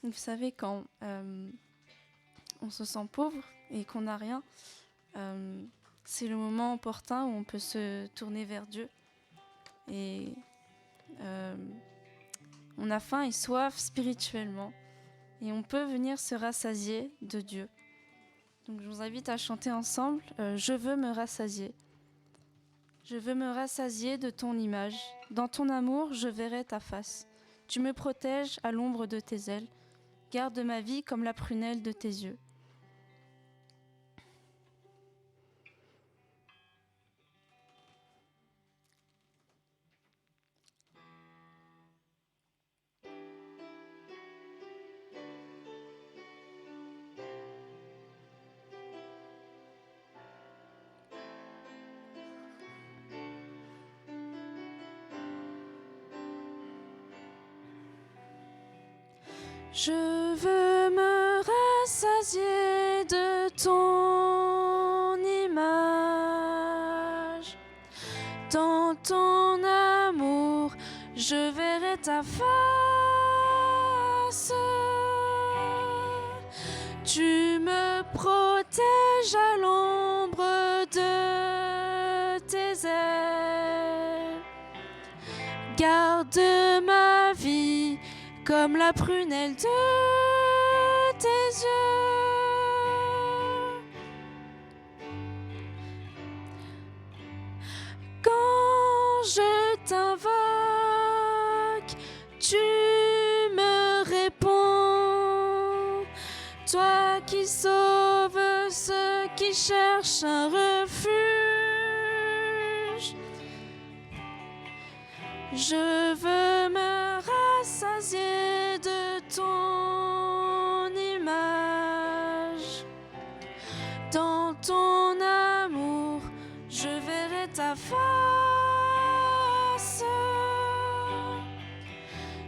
Vous savez, quand on se sent pauvre et qu'on n'a rien, c'est le moment opportun où on peut se tourner vers Dieu. Et on a faim et soif spirituellement. Et on peut venir se rassasier de Dieu. Donc je vous invite à chanter ensemble « Je veux me rassasier ». Je veux me rassasier de ton image. Dans ton amour, je verrai ta face. Tu me protèges à l'ombre de tes ailes. Garde ma vie comme la prunelle de tes yeux. Je veux me rassasier de ton image. Dans ton amour, je verrai ta face. Tu me protèges à l'ombre de tes ailes. Garde ma vie comme la prunelle de tes yeux. Quand je t'invoque, tu me réponds. Toi qui sauves ceux qui cherchent un refuge. Je veux me rassasier de ton image. Dans ton amour, je verrai ta face.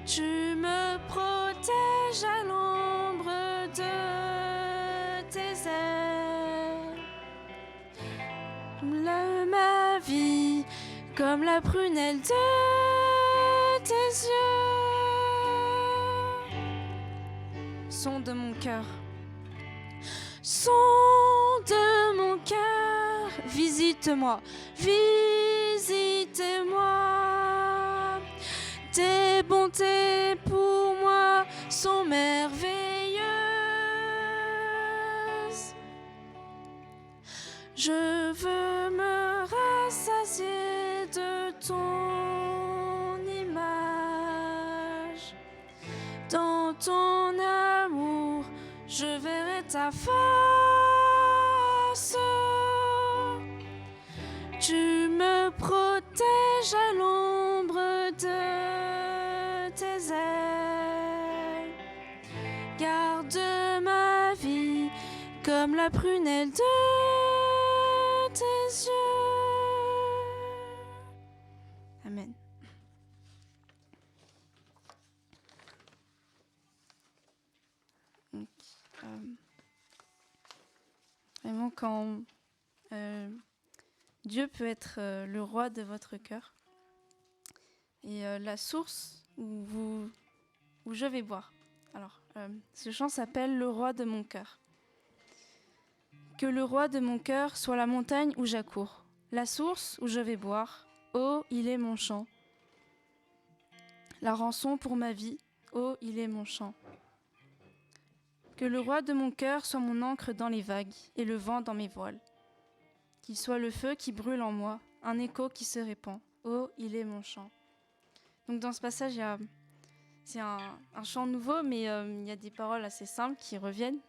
Tu me protèges à l'ombre de tes ailes. Ma vie comme la prunelle de tes yeux. Son de mon cœur. Son de mon cœur, visite-moi, visite-moi. Tes bontés pour moi sont merveilleuses. Je veux me rassasier de ton image. Dans ton amour, je verrai ta face. Tu me protèges à l'ombre de tes ailes. Garde ma vie comme la prunelle de tes yeux. Amen. Donc, vraiment, quand Dieu peut être le roi de votre cœur et la source où je vais boire. Alors, ce chant s'appelle « Le roi de mon cœur ». Que le roi de mon cœur soit la montagne où j'accours, la source où je vais boire. Oh, il est mon chant. La rançon pour ma vie. Oh, il est mon chant. Que le roi de mon cœur soit mon ancre dans les vagues et le vent dans mes voiles. Qu'il soit le feu qui brûle en moi, un écho qui se répand. Oh, il est mon chant. Donc dans ce passage, c'est un chant nouveau, mais il y a des paroles assez simples qui reviennent.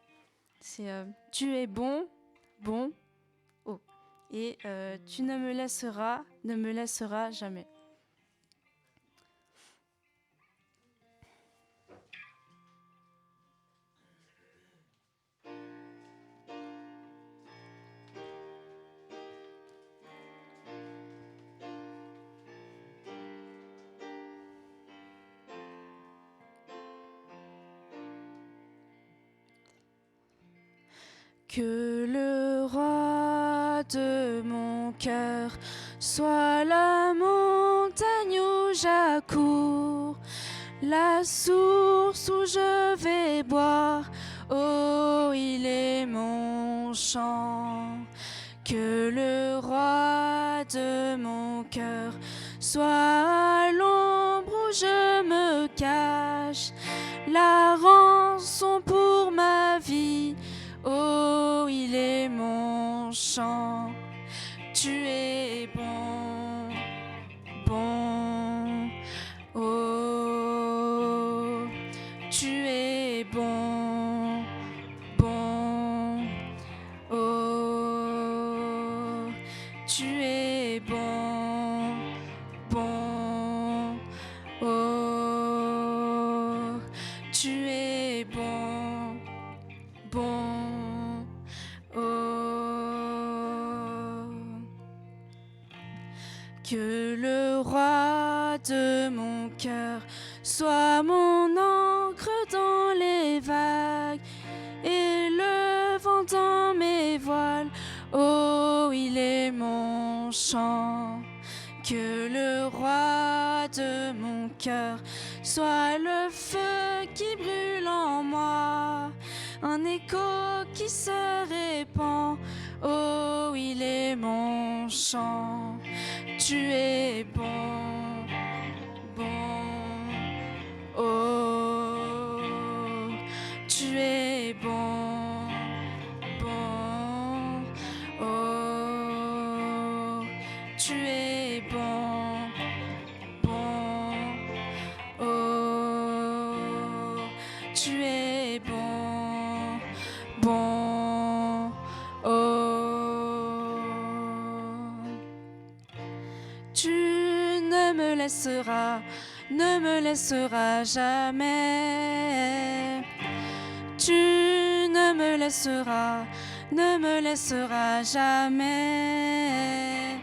C'est tu es bon, bon, oh. Et tu ne me laisseras jamais. Que le roi de mon cœur soit la montagne où j'accours, la source où je vais boire. Oh, il est mon chant. Que le roi de mon cœur soit à l'ombre où je me cache, la rançon pour ma vie. Oh, il est mon chant. Tu es bon, bon. Oh, tu es bon, bon. Oh, tu es bon, bon. Oh, tu es bon, bon. Que le roi de mon cœur soit mon ancre dans les les vagues et le vent dans mes voiles. Oh, il est mon chant. Que le roi de mon cœur soit le feu qui brûle en moi, un écho qui se répand. Oh, il est mon chant. Tu es bon, bon. Oh, tu es bon, bon. Oh, tu es bon, bon. Oh, tu es bon, bon. Oh, tu ne me laisseras jamais. Tu ne me laisseras jamais.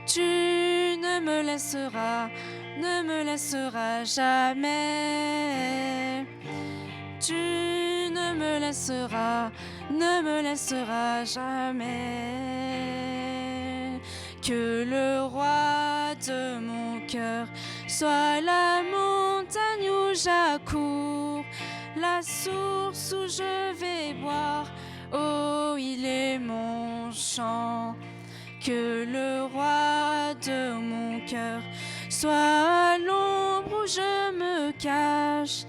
Tu ne me laisseras jamais. Tu ne me laisseras jamais. Que le roi de mon cœur soit la montagne où j'accours, la source où je vais boire. Oh, il est mon chant. Que le roi de mon cœur soit à l'ombre où je me cache,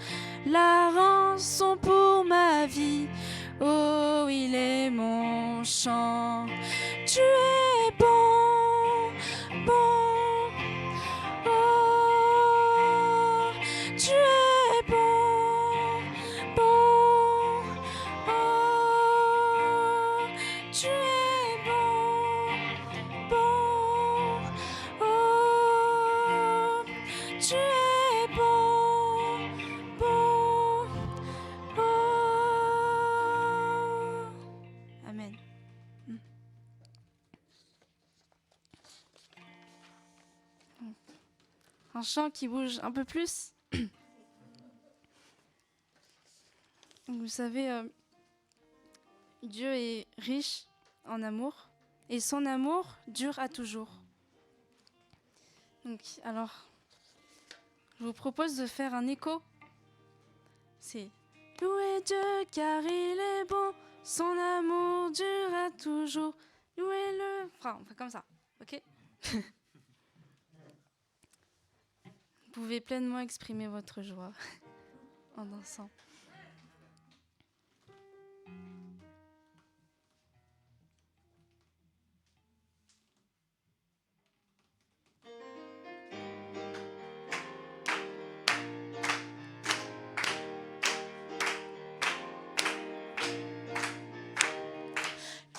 la rançon pour ma vie. Oh, il est mon chant. Tu es bon, bon. Oh, tu es bon, bon. Oh, tu es bon, bon. Oh, tu es bon, bon. Oh. Amen. Un chant qui bouge un peu plus. Vous savez, Dieu est riche en amour et son amour dure à toujours. Donc, alors, je vous propose de faire un écho. C'est louez Dieu car il est bon, son amour dure à toujours. Louez-le. Enfin, on fait comme ça, ok? Vous pouvez pleinement exprimer votre joie en dansant.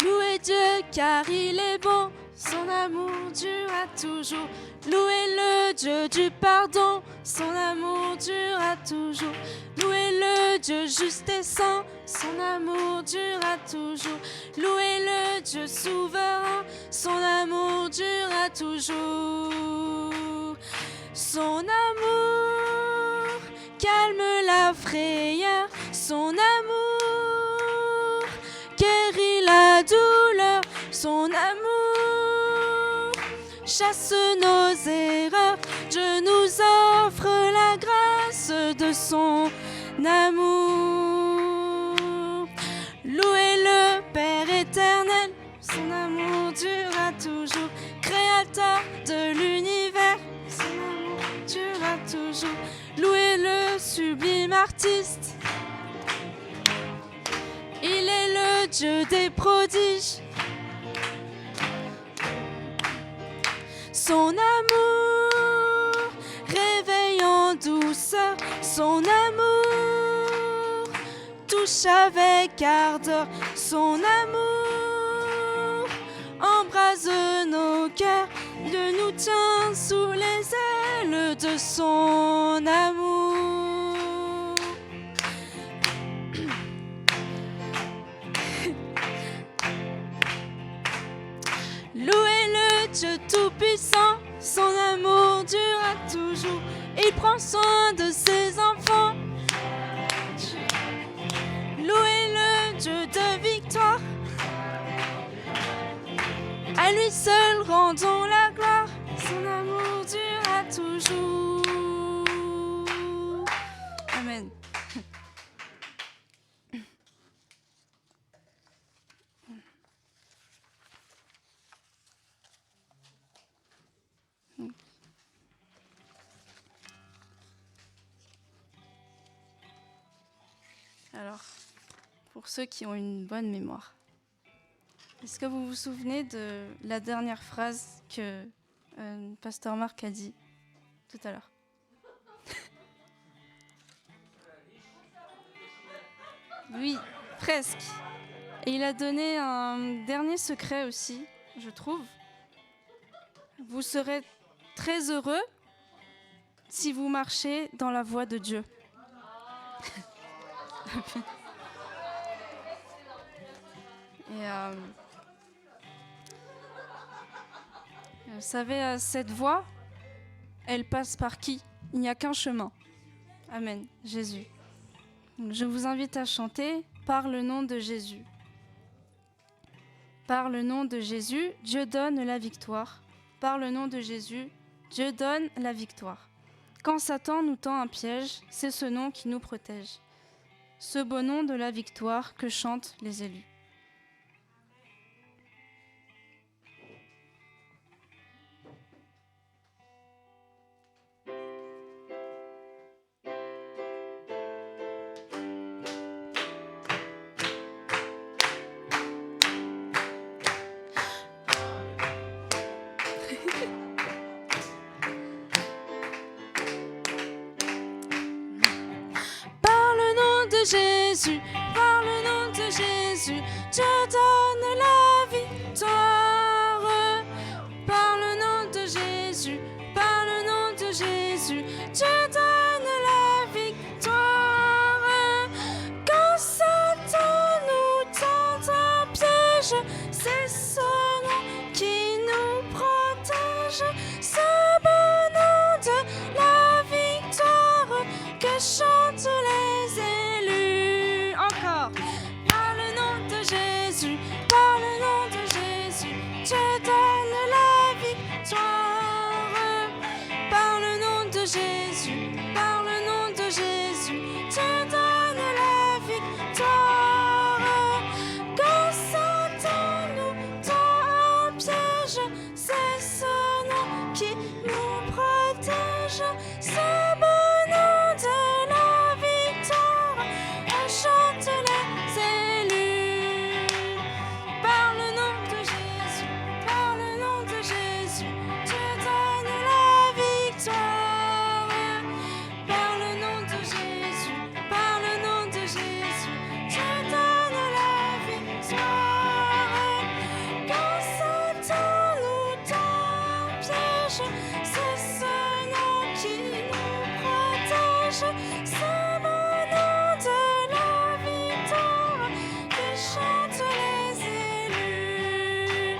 Louez Dieu car il est bon, son amour dure à toujours. Louez-le Dieu du pardon, son amour dure à toujours. Louez-le Dieu juste et saint, son amour dure à toujours. Louez-le Dieu souverain, son amour dure à toujours. Son amour calme la frayeur, son amour guérit la douleur, son amour chasse nos erreurs. Dieu nous offre la grâce de son amour. Louez le Père éternel, son amour dure à toujours. Créateur de l'univers, son amour dure à toujours. Louez le sublime artiste, il est le Dieu des prodiges. Son amour réveille en douceur, son amour touche avec ardeur, son amour embrase nos cœurs, Dieu nous tient sous les ailes de son amour. Louez-le Dieu tout-puissant, son amour dure à toujours. Il prend soin de ses enfants. À lui seul rendons la gloire, son amour durera toujours. Amen. Alors, pour ceux qui ont une bonne mémoire, est-ce que vous vous souvenez de la dernière phrase que Pasteur Marc a dit tout à l'heure? Oui, presque. Et il a donné un dernier secret aussi, je trouve. Vous serez très heureux si vous marchez dans la voie de Dieu. Et vous savez, cette voie, elle passe par qui? Il n'y a qu'un chemin. Amen, Jésus. Donc, je vous invite à chanter par le nom de Jésus. Par le nom de Jésus, Dieu donne la victoire. Par le nom de Jésus, Dieu donne la victoire. Quand Satan nous tend un piège, c'est ce nom qui nous protège. Ce beau nom de la victoire que chantent les élus. Jésus, par le nom de Jésus, Dieu donne la victoire. Par le nom de Jésus, par le nom de Jésus, Dieu donne la victoire. Quand Satan nous tend un piège, c'est ce nom qui nous protège. Ce beau nom de la victoire que chantent les élus. Encore. Par le nom de Jésus, par le nom de Jésus, Dieu donne la victoire. Par le nom de Jésus, par le nom de Jésus, Dieu donne la victoire. Quand Satan nous tend un piège, c'est ce nom qui nous protège. Ce beau nom de la victoire, chante les élus. Par le nom de Jésus, par le nom de Jésus, Dieu donne la victoire. Par le nom de Jésus, par le nom de Jésus, Dieu donne la victoire. Quand Satan nous tend un piège, c'est ce nom qui nous protège. Ce beau nom de la victoire que chantent les élus.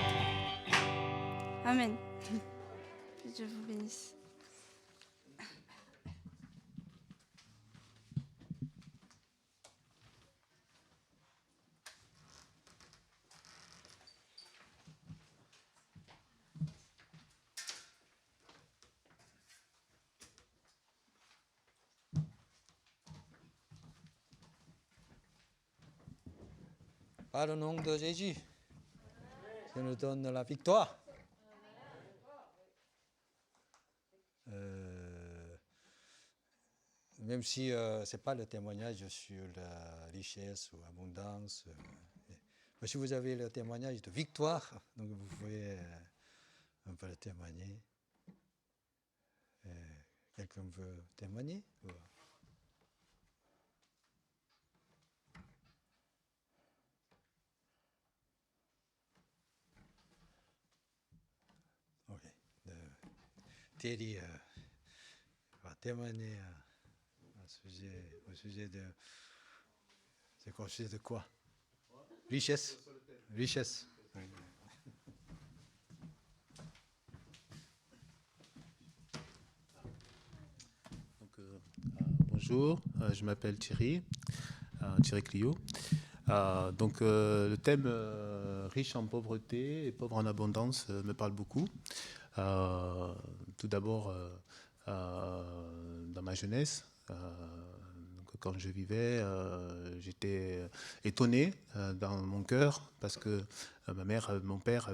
Amen. Que Dieu vous bénisse. Par le nom de Jésus, Dieu nous donne la victoire. Même si ce n'est pas le témoignage sur la richesse ou l'abondance, mais si vous avez le témoignage de victoire, donc vous pouvez un peu le témoigner. Quelqu'un veut témoigner? Ok. Thierry va témoigner au sujet de... C'est quoi, au sujet de quoi? Richesse. Richesse. Donc, bonjour, je m'appelle Thierry, Thierry Clio. Le thème riche en pauvreté et pauvre en abondance me parle beaucoup. Euh, Tout d'abord, dans ma jeunesse, quand je vivais, j'étais étonné dans mon cœur parce que mon père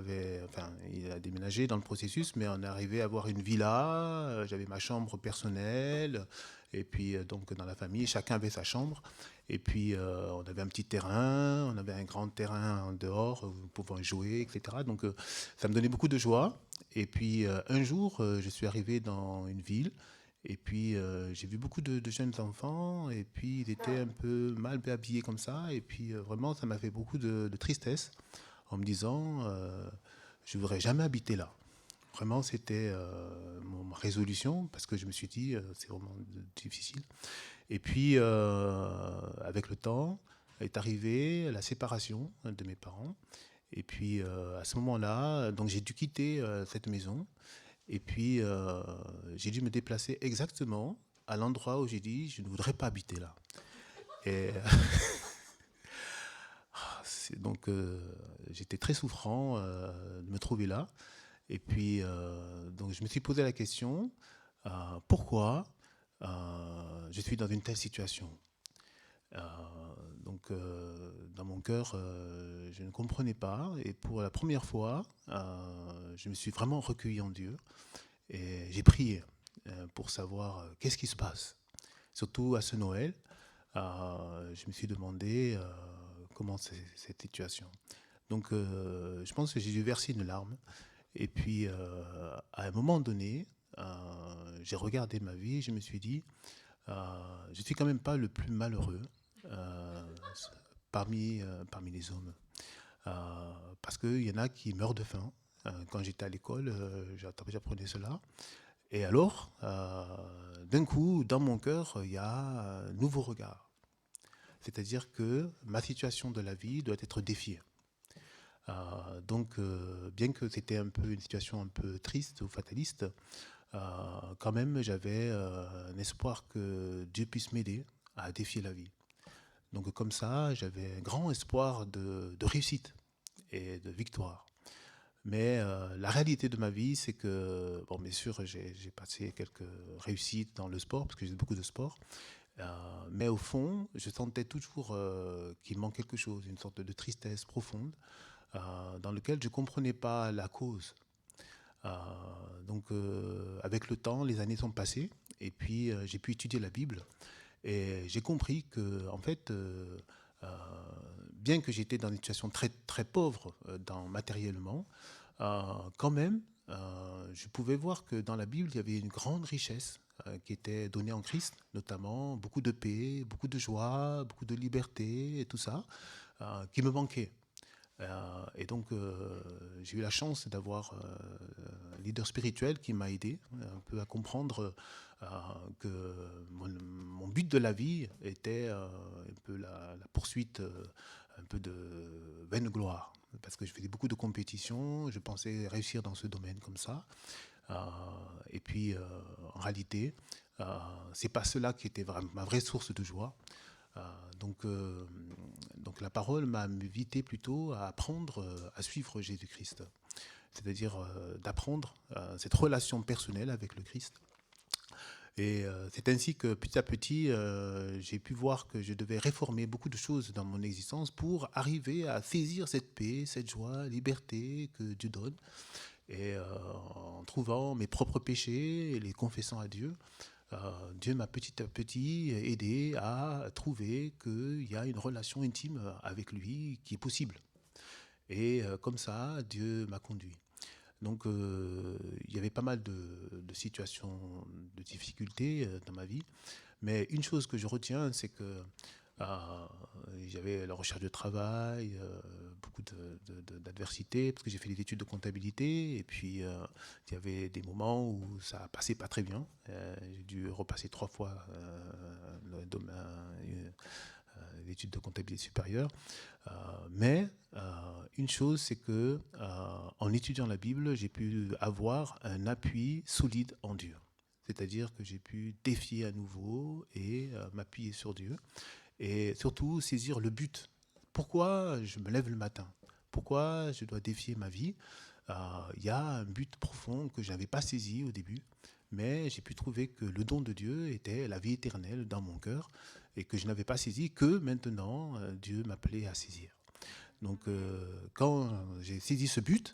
il a déménagé dans le processus, mais on est arrivé à avoir une villa. J'avais ma chambre personnelle, et puis donc dans la famille, chacun avait sa chambre. Et puis on avait un petit terrain, on avait un grand terrain en dehors où nous pouvions jouer, etc. Ça me donnait beaucoup de joie. Et puis un jour, je suis arrivé dans une ville. Et puis, j'ai vu beaucoup de jeunes enfants, et puis ils étaient un peu mal habillés comme ça. Et puis, vraiment, ça m'a fait beaucoup de tristesse en me disant, je ne voudrais jamais habiter là. Vraiment, c'était ma résolution, parce que je me suis dit, c'est vraiment difficile. Et puis, avec le temps, est arrivée la séparation de mes parents. Et puis, à ce moment-là, donc j'ai dû quitter cette maison. Et puis, j'ai dû me déplacer exactement à l'endroit où j'ai dit, je ne voudrais pas habiter là. Et donc, j'étais très souffrant de me trouver là. Et puis, donc, je me suis posé la question, pourquoi je suis dans une telle situation. Euh, Dans mon cœur, je ne comprenais pas. Et pour la première fois, je me suis vraiment recueilli en Dieu. Et j'ai prié pour savoir qu'est-ce qui se passe. Surtout à ce Noël, je me suis demandé comment c'est cette situation. Donc, je pense que j'ai dû verser une larme. Et puis, à un moment donné, j'ai regardé ma vie et je me suis dit, je suis quand même pas le plus malheureux euh, parmi les hommes. Parce qu'il y en a qui meurent de faim. Quand j'étais à l'école, j'apprenais cela. Et alors, d'un coup, dans mon cœur, il y a un nouveau regard. C'est-à-dire que ma situation de la vie doit être défiée. Bien que c'était un peu une situation un peu triste ou fataliste, quand même, j'avais un espoir que Dieu puisse m'aider à défier la vie. Donc comme ça, j'avais un grand espoir de réussite et de victoire. Mais la réalité de ma vie, c'est que, bon, bien sûr, j'ai passé quelques réussites dans le sport, parce que j'ai beaucoup de sport. Mais au fond, je sentais toujours qu'il manque quelque chose, une sorte de tristesse profonde, dans laquelle je ne comprenais pas la cause. Avec le temps, les années sont passées, et puis j'ai pu étudier la Bible, et j'ai compris que, en fait, euh, bien que j'étais dans une situation très, très pauvre matériellement, quand même, je pouvais voir que dans la Bible, il y avait une grande richesse qui était donnée en Christ, notamment beaucoup de paix, beaucoup de joie, beaucoup de liberté et tout ça, qui me manquait. J'ai eu la chance d'avoir un leader spirituel qui m'a aidé un peu à comprendre que mon but de la vie était un peu la poursuite un peu de vaine gloire. Parce que je faisais beaucoup de compétitions, je pensais réussir dans ce domaine comme ça. Euh, et puis, en réalité, c'est pas cela qui était ma vraie source de joie. Euh, donc, euh, donc la parole m'a invité plutôt à apprendre à suivre Jésus-Christ, c'est-à-dire d'apprendre cette relation personnelle avec le Christ. Et c'est ainsi que petit à petit, j'ai pu voir que je devais réformer beaucoup de choses dans mon existence pour arriver à saisir cette paix, cette joie, liberté que Dieu donne. Et en trouvant mes propres péchés et les confessant à Dieu, Dieu m'a petit à petit aidé à trouver qu'il y a une relation intime avec lui qui est possible. Et comme ça, Dieu m'a conduit. Donc, il y avait pas mal de situations de difficultés dans ma vie. Mais une chose que je retiens, c'est que j'avais la recherche de travail, beaucoup d'adversité, parce que j'ai fait des études de comptabilité, et puis il y avait des moments où ça passait pas très bien. J'ai dû repasser 3 fois le domaine, l'étude de comptabilité supérieure. Mais une chose, c'est que en étudiant la Bible, j'ai pu avoir un appui solide en Dieu. C'est-à-dire que j'ai pu défier à nouveau et m'appuyer sur Dieu et surtout saisir le but pourquoi je me lève le matin? Pourquoi je dois défier ma vie? Il y a un but profond que je n'avais pas saisi au début, mais j'ai pu trouver que le don de Dieu était la vie éternelle dans mon cœur et que je n'avais pas saisi, que maintenant Dieu m'appelait à saisir. Donc quand j'ai saisi ce but,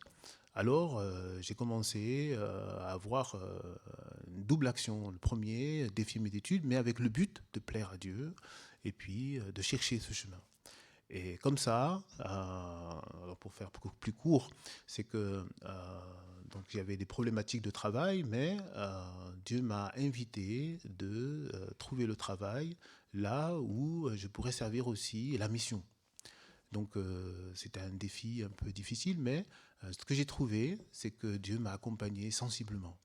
alors j'ai commencé à avoir une double action. Le premier, défier mes études, mais avec le but de plaire à Dieu et puis de chercher ce chemin. Et comme ça, pour faire beaucoup plus court, c'est que donc il y avait des problématiques de travail, mais Dieu m'a invité de trouver le travail là où je pourrais servir aussi la mission. Donc c'était un défi un peu difficile, mais ce que j'ai trouvé, c'est que Dieu m'a accompagné sensiblement.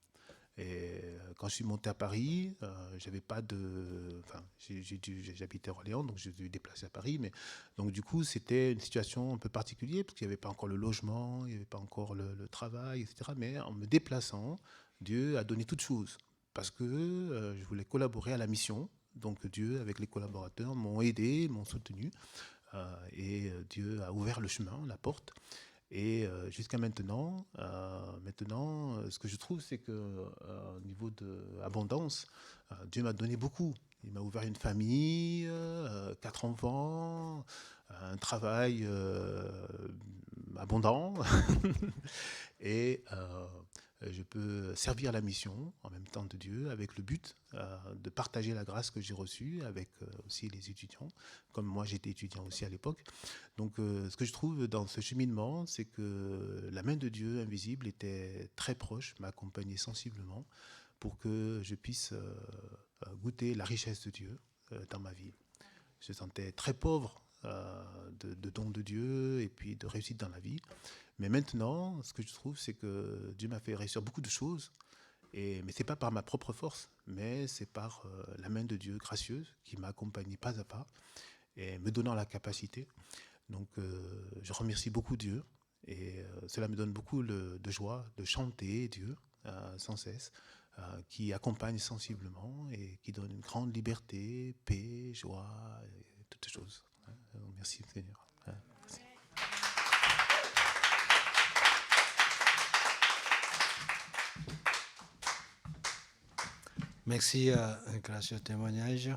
Et quand je suis monté à Paris, j'avais pas de, enfin, j'habitais à Orléans, donc j'ai dû déplacer à Paris, mais donc du coup c'était une situation un peu particulière parce qu'il n'y avait pas encore le logement, il n'y avait pas encore le travail, etc. Mais en me déplaçant, Dieu a donné toutes choses parce que je voulais collaborer à la mission. Donc Dieu, avec les collaborateurs, m'ont aidé, m'ont soutenu, et Dieu a ouvert le chemin, la porte. Et jusqu'à maintenant, ce que je trouve, c'est que au niveau de abondance, Dieu m'a donné beaucoup. Il m'a ouvert une famille, 4 enfants, un travail abondant, et je peux servir la mission en même temps de Dieu avec le but de partager la grâce que j'ai reçue avec aussi les étudiants, comme moi j'étais étudiant aussi à l'époque. Donc ce que je trouve dans ce cheminement, c'est que la main de Dieu invisible était très proche, m'a accompagné sensiblement pour que je puisse goûter la richesse de Dieu dans ma vie. Je me sentais très pauvre de dons de Dieu et puis de réussite dans la vie. Mais maintenant, ce que je trouve, c'est que Dieu m'a fait réussir beaucoup de choses. Mais ce n'est pas par ma propre force, mais c'est par la main de Dieu gracieuse qui m'a accompagné pas à pas et me donnant la capacité. Donc je remercie beaucoup Dieu et cela me donne beaucoup de joie de chanter Dieu sans cesse, qui accompagne sensiblement et qui donne une grande liberté, paix, joie, et toutes ces choses. Merci Seigneur. Merci. Merci, gracieux témoignage.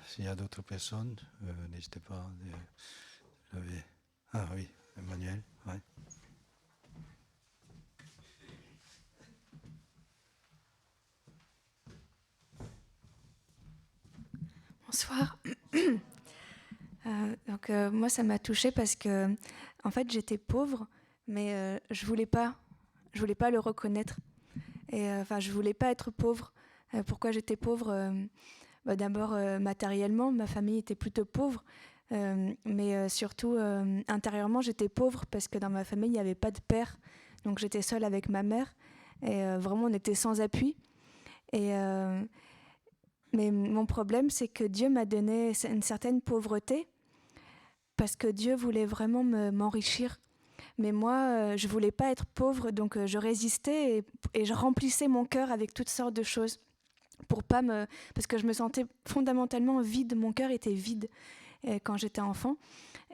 S'il y a d'autres personnes, n'hésitez pas à lever. Ah oui, Emmanuel. Ouais. Bonsoir. Moi, ça m'a touchée parce que, en fait, j'étais pauvre, mais je voulais pas le reconnaître. Et je voulais pas être pauvre. Pourquoi j'étais pauvre? D'abord, matériellement, ma famille était plutôt pauvre, mais surtout intérieurement, j'étais pauvre parce que dans ma famille, il n'y avait pas de père. Donc j'étais seule avec ma mère et vraiment, on était sans appui. Mais mon problème, c'est que Dieu m'a donné une certaine pauvreté parce que Dieu voulait vraiment m'enrichir. Mais moi, je voulais pas être pauvre, donc je résistais et je remplissais mon cœur avec toutes sortes de choses parce que je me sentais fondamentalement vide. Mon cœur était vide quand j'étais enfant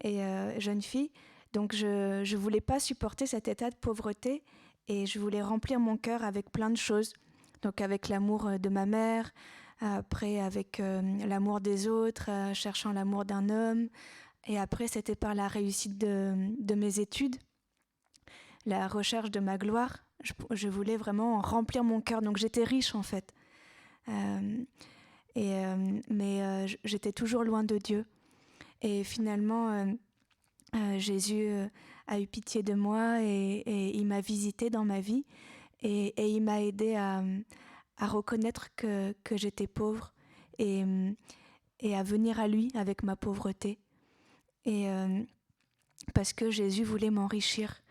et jeune fille. Donc je voulais pas supporter cet état de pauvreté et je voulais remplir mon cœur avec plein de choses. Donc avec l'amour de ma mère, après avec l'amour des autres, cherchant l'amour d'un homme. Et après, c'était par la réussite de mes études, la recherche de ma gloire. Je voulais vraiment remplir mon cœur. Donc j'étais riche en fait. Mais j'étais toujours loin de Dieu. Et finalement, Jésus a eu pitié de moi et il m'a visité dans ma vie. Et il m'a aidé à reconnaître que j'étais pauvre et à venir à lui avec ma pauvreté. Et parce que Jésus voulait m'enrichir.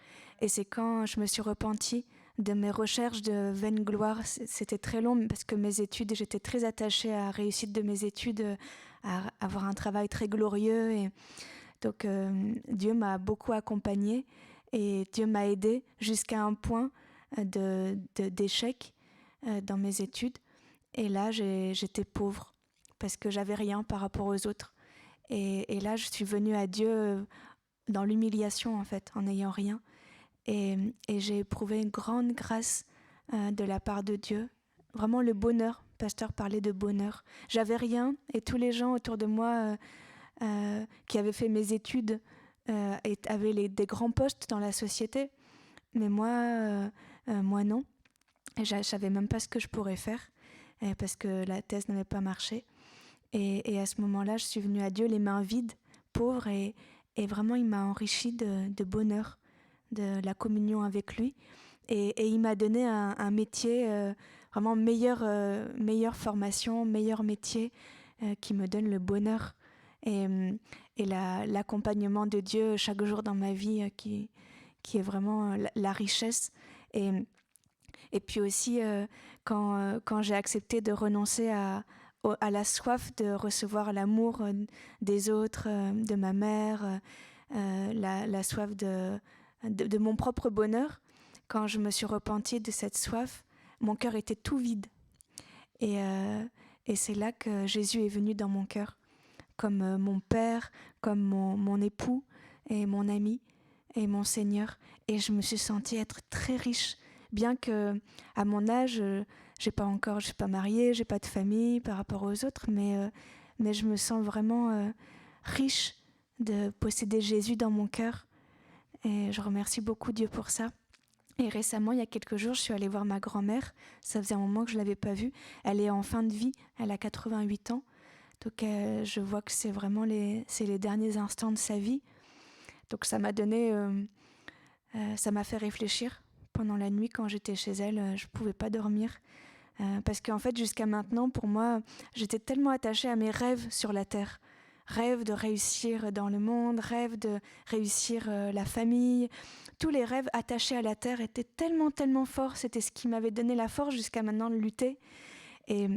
Et c'est quand je me suis repentie de mes recherches de vaine gloire. C'était très long parce que mes études, j'étais très attachée à la réussite de mes études, à avoir un travail très glorieux. Et donc Dieu m'a beaucoup accompagnée et Dieu m'a aidée jusqu'à un point d'échec dans mes études. Et là, j'étais pauvre parce que j'avais rien par rapport aux autres. Et là, je suis venue à Dieu dans l'humiliation, en fait, en n'ayant rien. Et j'ai éprouvé une grande grâce de la part de Dieu. Vraiment le bonheur. Le pasteur parlait de bonheur. J'avais rien et tous les gens autour de moi qui avaient fait mes études avaient des grands postes dans la société. Mais moi non. Et je ne savais même pas ce que je pourrais faire parce que la thèse n'avait pas marché. Et à ce moment-là, je suis venue à Dieu les mains vides, pauvre, et vraiment il m'a enrichi de bonheur, de la communion avec lui. Et il m'a donné un métier, vraiment meilleure formation, meilleur métier qui me donne le bonheur et l'accompagnement de Dieu chaque jour dans ma vie qui est vraiment la richesse. Et puis aussi, quand j'ai accepté de renoncer à la soif de recevoir l'amour des autres, de ma mère, la soif de mon propre bonheur, quand je me suis repentie de cette soif, mon cœur était tout vide. Et c'est là que Jésus est venu dans mon cœur, comme mon père, comme mon époux et mon ami et mon Seigneur. Et je me suis sentie être très riche, bien que à mon âge, je ne suis pas mariée, j'ai pas de famille par rapport aux autres, mais je me sens vraiment riche de posséder Jésus dans mon cœur. Et je remercie beaucoup Dieu pour ça. Et récemment, il y a quelques jours, je suis allée voir ma grand-mère. Ça faisait un moment que je ne l'avais pas vue. Elle est en fin de vie, elle a 88 ans. Donc je vois que c'est vraiment les derniers instants de sa vie. Donc ça m'a fait réfléchir. Pendant la nuit, quand j'étais chez elle, je ne pouvais pas dormir. Parce qu'en fait, jusqu'à maintenant, pour moi, j'étais tellement attachée à mes rêves sur la terre. Rêve de réussir dans le monde, rêve de réussir la famille. Tous les rêves attachés à la terre étaient tellement, tellement forts. C'était ce qui m'avait donné la force jusqu'à maintenant de lutter. Et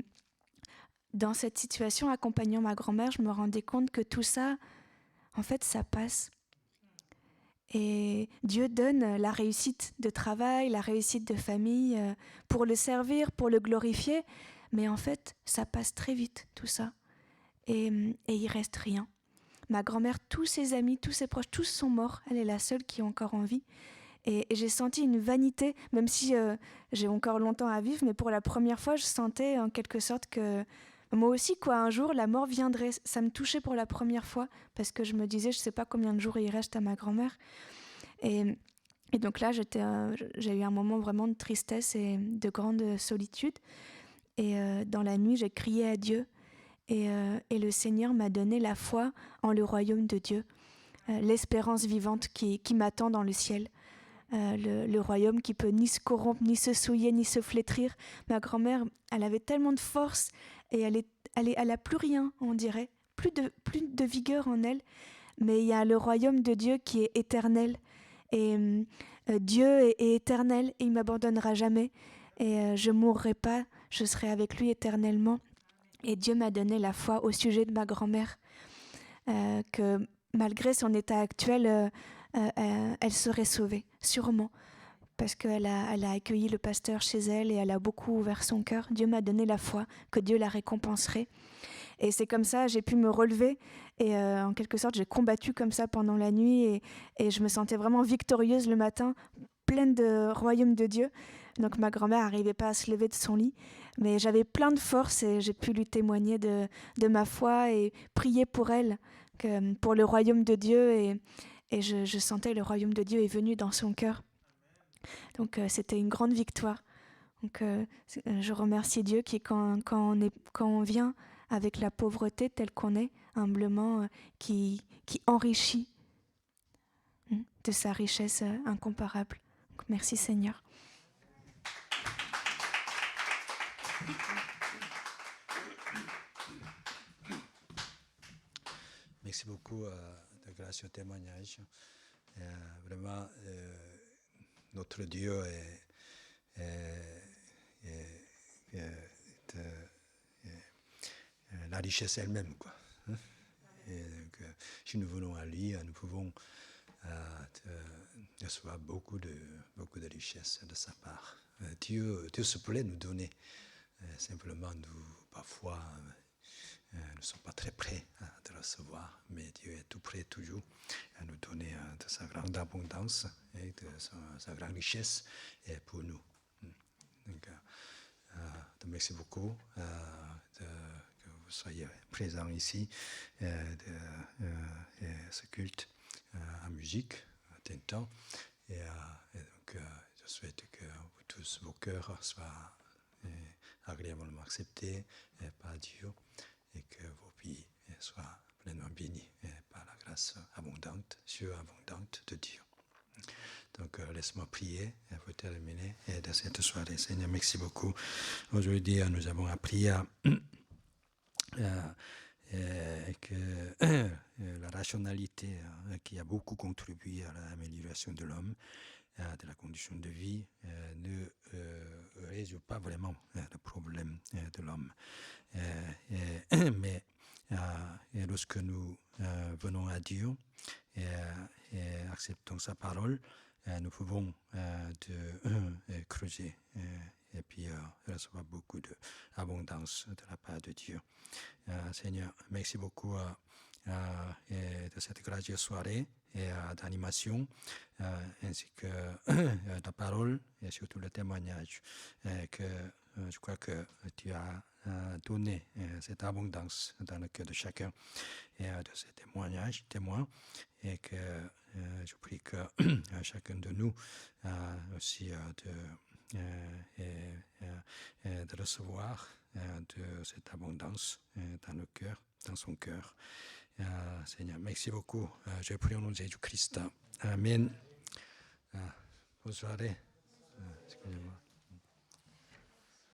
dans cette situation, accompagnant ma grand-mère, je me rendais compte que tout ça, en fait, ça passe. Et Dieu donne la réussite de travail, la réussite de famille pour le servir, pour le glorifier. Mais en fait, ça passe très vite, tout ça. Et il reste rien. Ma grand-mère, tous ses amis, tous ses proches, tous sont morts. Elle est la seule qui est encore en vie. Et j'ai senti une vanité, même si j'ai encore longtemps à vivre, mais pour la première fois, je sentais en quelque sorte que moi aussi, un jour, la mort viendrait. Ça me touchait pour la première fois, parce que je me disais, je ne sais pas combien de jours il reste à ma grand-mère. Et donc là, j'ai eu un moment vraiment de tristesse et de grande solitude. Et dans la nuit, j'ai crié à Dieu. Et le Seigneur m'a donné la foi en le royaume de Dieu, l'espérance vivante qui m'attend dans le ciel, le royaume qui peut ni se corrompre, ni se souiller, ni se flétrir. Ma grand-mère, elle avait tellement de force et elle a plus rien, on dirait, plus de vigueur en elle. Mais il y a le royaume de Dieu qui est éternel. Et Dieu est éternel et il ne m'abandonnera jamais. Et je ne mourrai pas, je serai avec lui éternellement. Et Dieu m'a donné la foi au sujet de ma grand-mère, que malgré son état actuel, elle serait sauvée, sûrement, parce qu'elle a accueilli le pasteur chez elle et elle a beaucoup ouvert son cœur. Dieu m'a donné la foi, que Dieu la récompenserait. Et c'est comme ça, j'ai pu me relever et en quelque sorte, j'ai combattu comme ça pendant la nuit et je me sentais vraiment victorieuse le matin, pleine de royaume de Dieu. Donc ma grand-mère n'arrivait pas à se lever de son lit, mais j'avais plein de force et j'ai pu lui témoigner de ma foi et prier pour elle, pour le royaume de Dieu. Et je sentais le royaume de Dieu est venu dans son cœur. Donc c'était une grande victoire. Donc je remercie Dieu qui, quand on vient avec la pauvreté telle qu'on est, humblement, qui enrichit de sa richesse incomparable. Donc, merci Seigneur. Merci beaucoup de grâce au témoignage. Vraiment, notre Dieu est la richesse elle-même, quoi. Et donc, si nous venons à lui, nous pouvons recevoir beaucoup de richesses de sa part. Dieu se plaît nous donner. Simplement, nous, parfois, Nous ne sommes pas très prêts de recevoir, mais Dieu est tout prêt toujours à nous donner de sa grande abondance et de sa grande richesse pour nous. Donc, merci beaucoup que vous soyez présents ici de ce culte en musique, tentant. Et donc, je souhaite que vous tous, vos cœurs soient agréablement acceptés par Dieu et que vos vies soient pleinement bénies par la grâce abondante, surabondante de Dieu. Donc, laisse-moi prier pour terminer de cette soirée. Seigneur, merci beaucoup. Aujourd'hui, nous avons appris que la rationalité qui a beaucoup contribué à l'amélioration de l'homme, de la condition de vie, ne résout pas vraiment le problème de l'homme. Mais lorsque nous venons à Dieu et acceptons sa parole, nous pouvons creuser et puis recevoir beaucoup d'abondance de la part de Dieu. Seigneur, merci beaucoup de cette gracieuse soirée et d'animation, ainsi que la parole et surtout le témoignage que je crois que tu as donné cette abondance dans le cœur de chacun et de ces témoins, et que je prie que chacun de nous aussi de recevoir de cette abondance dans le cœur, dans son cœur. Seigneur, merci beaucoup. Je prie au nom de Jésus-Christ. Amen. Bonne soirée. Excusez-moi.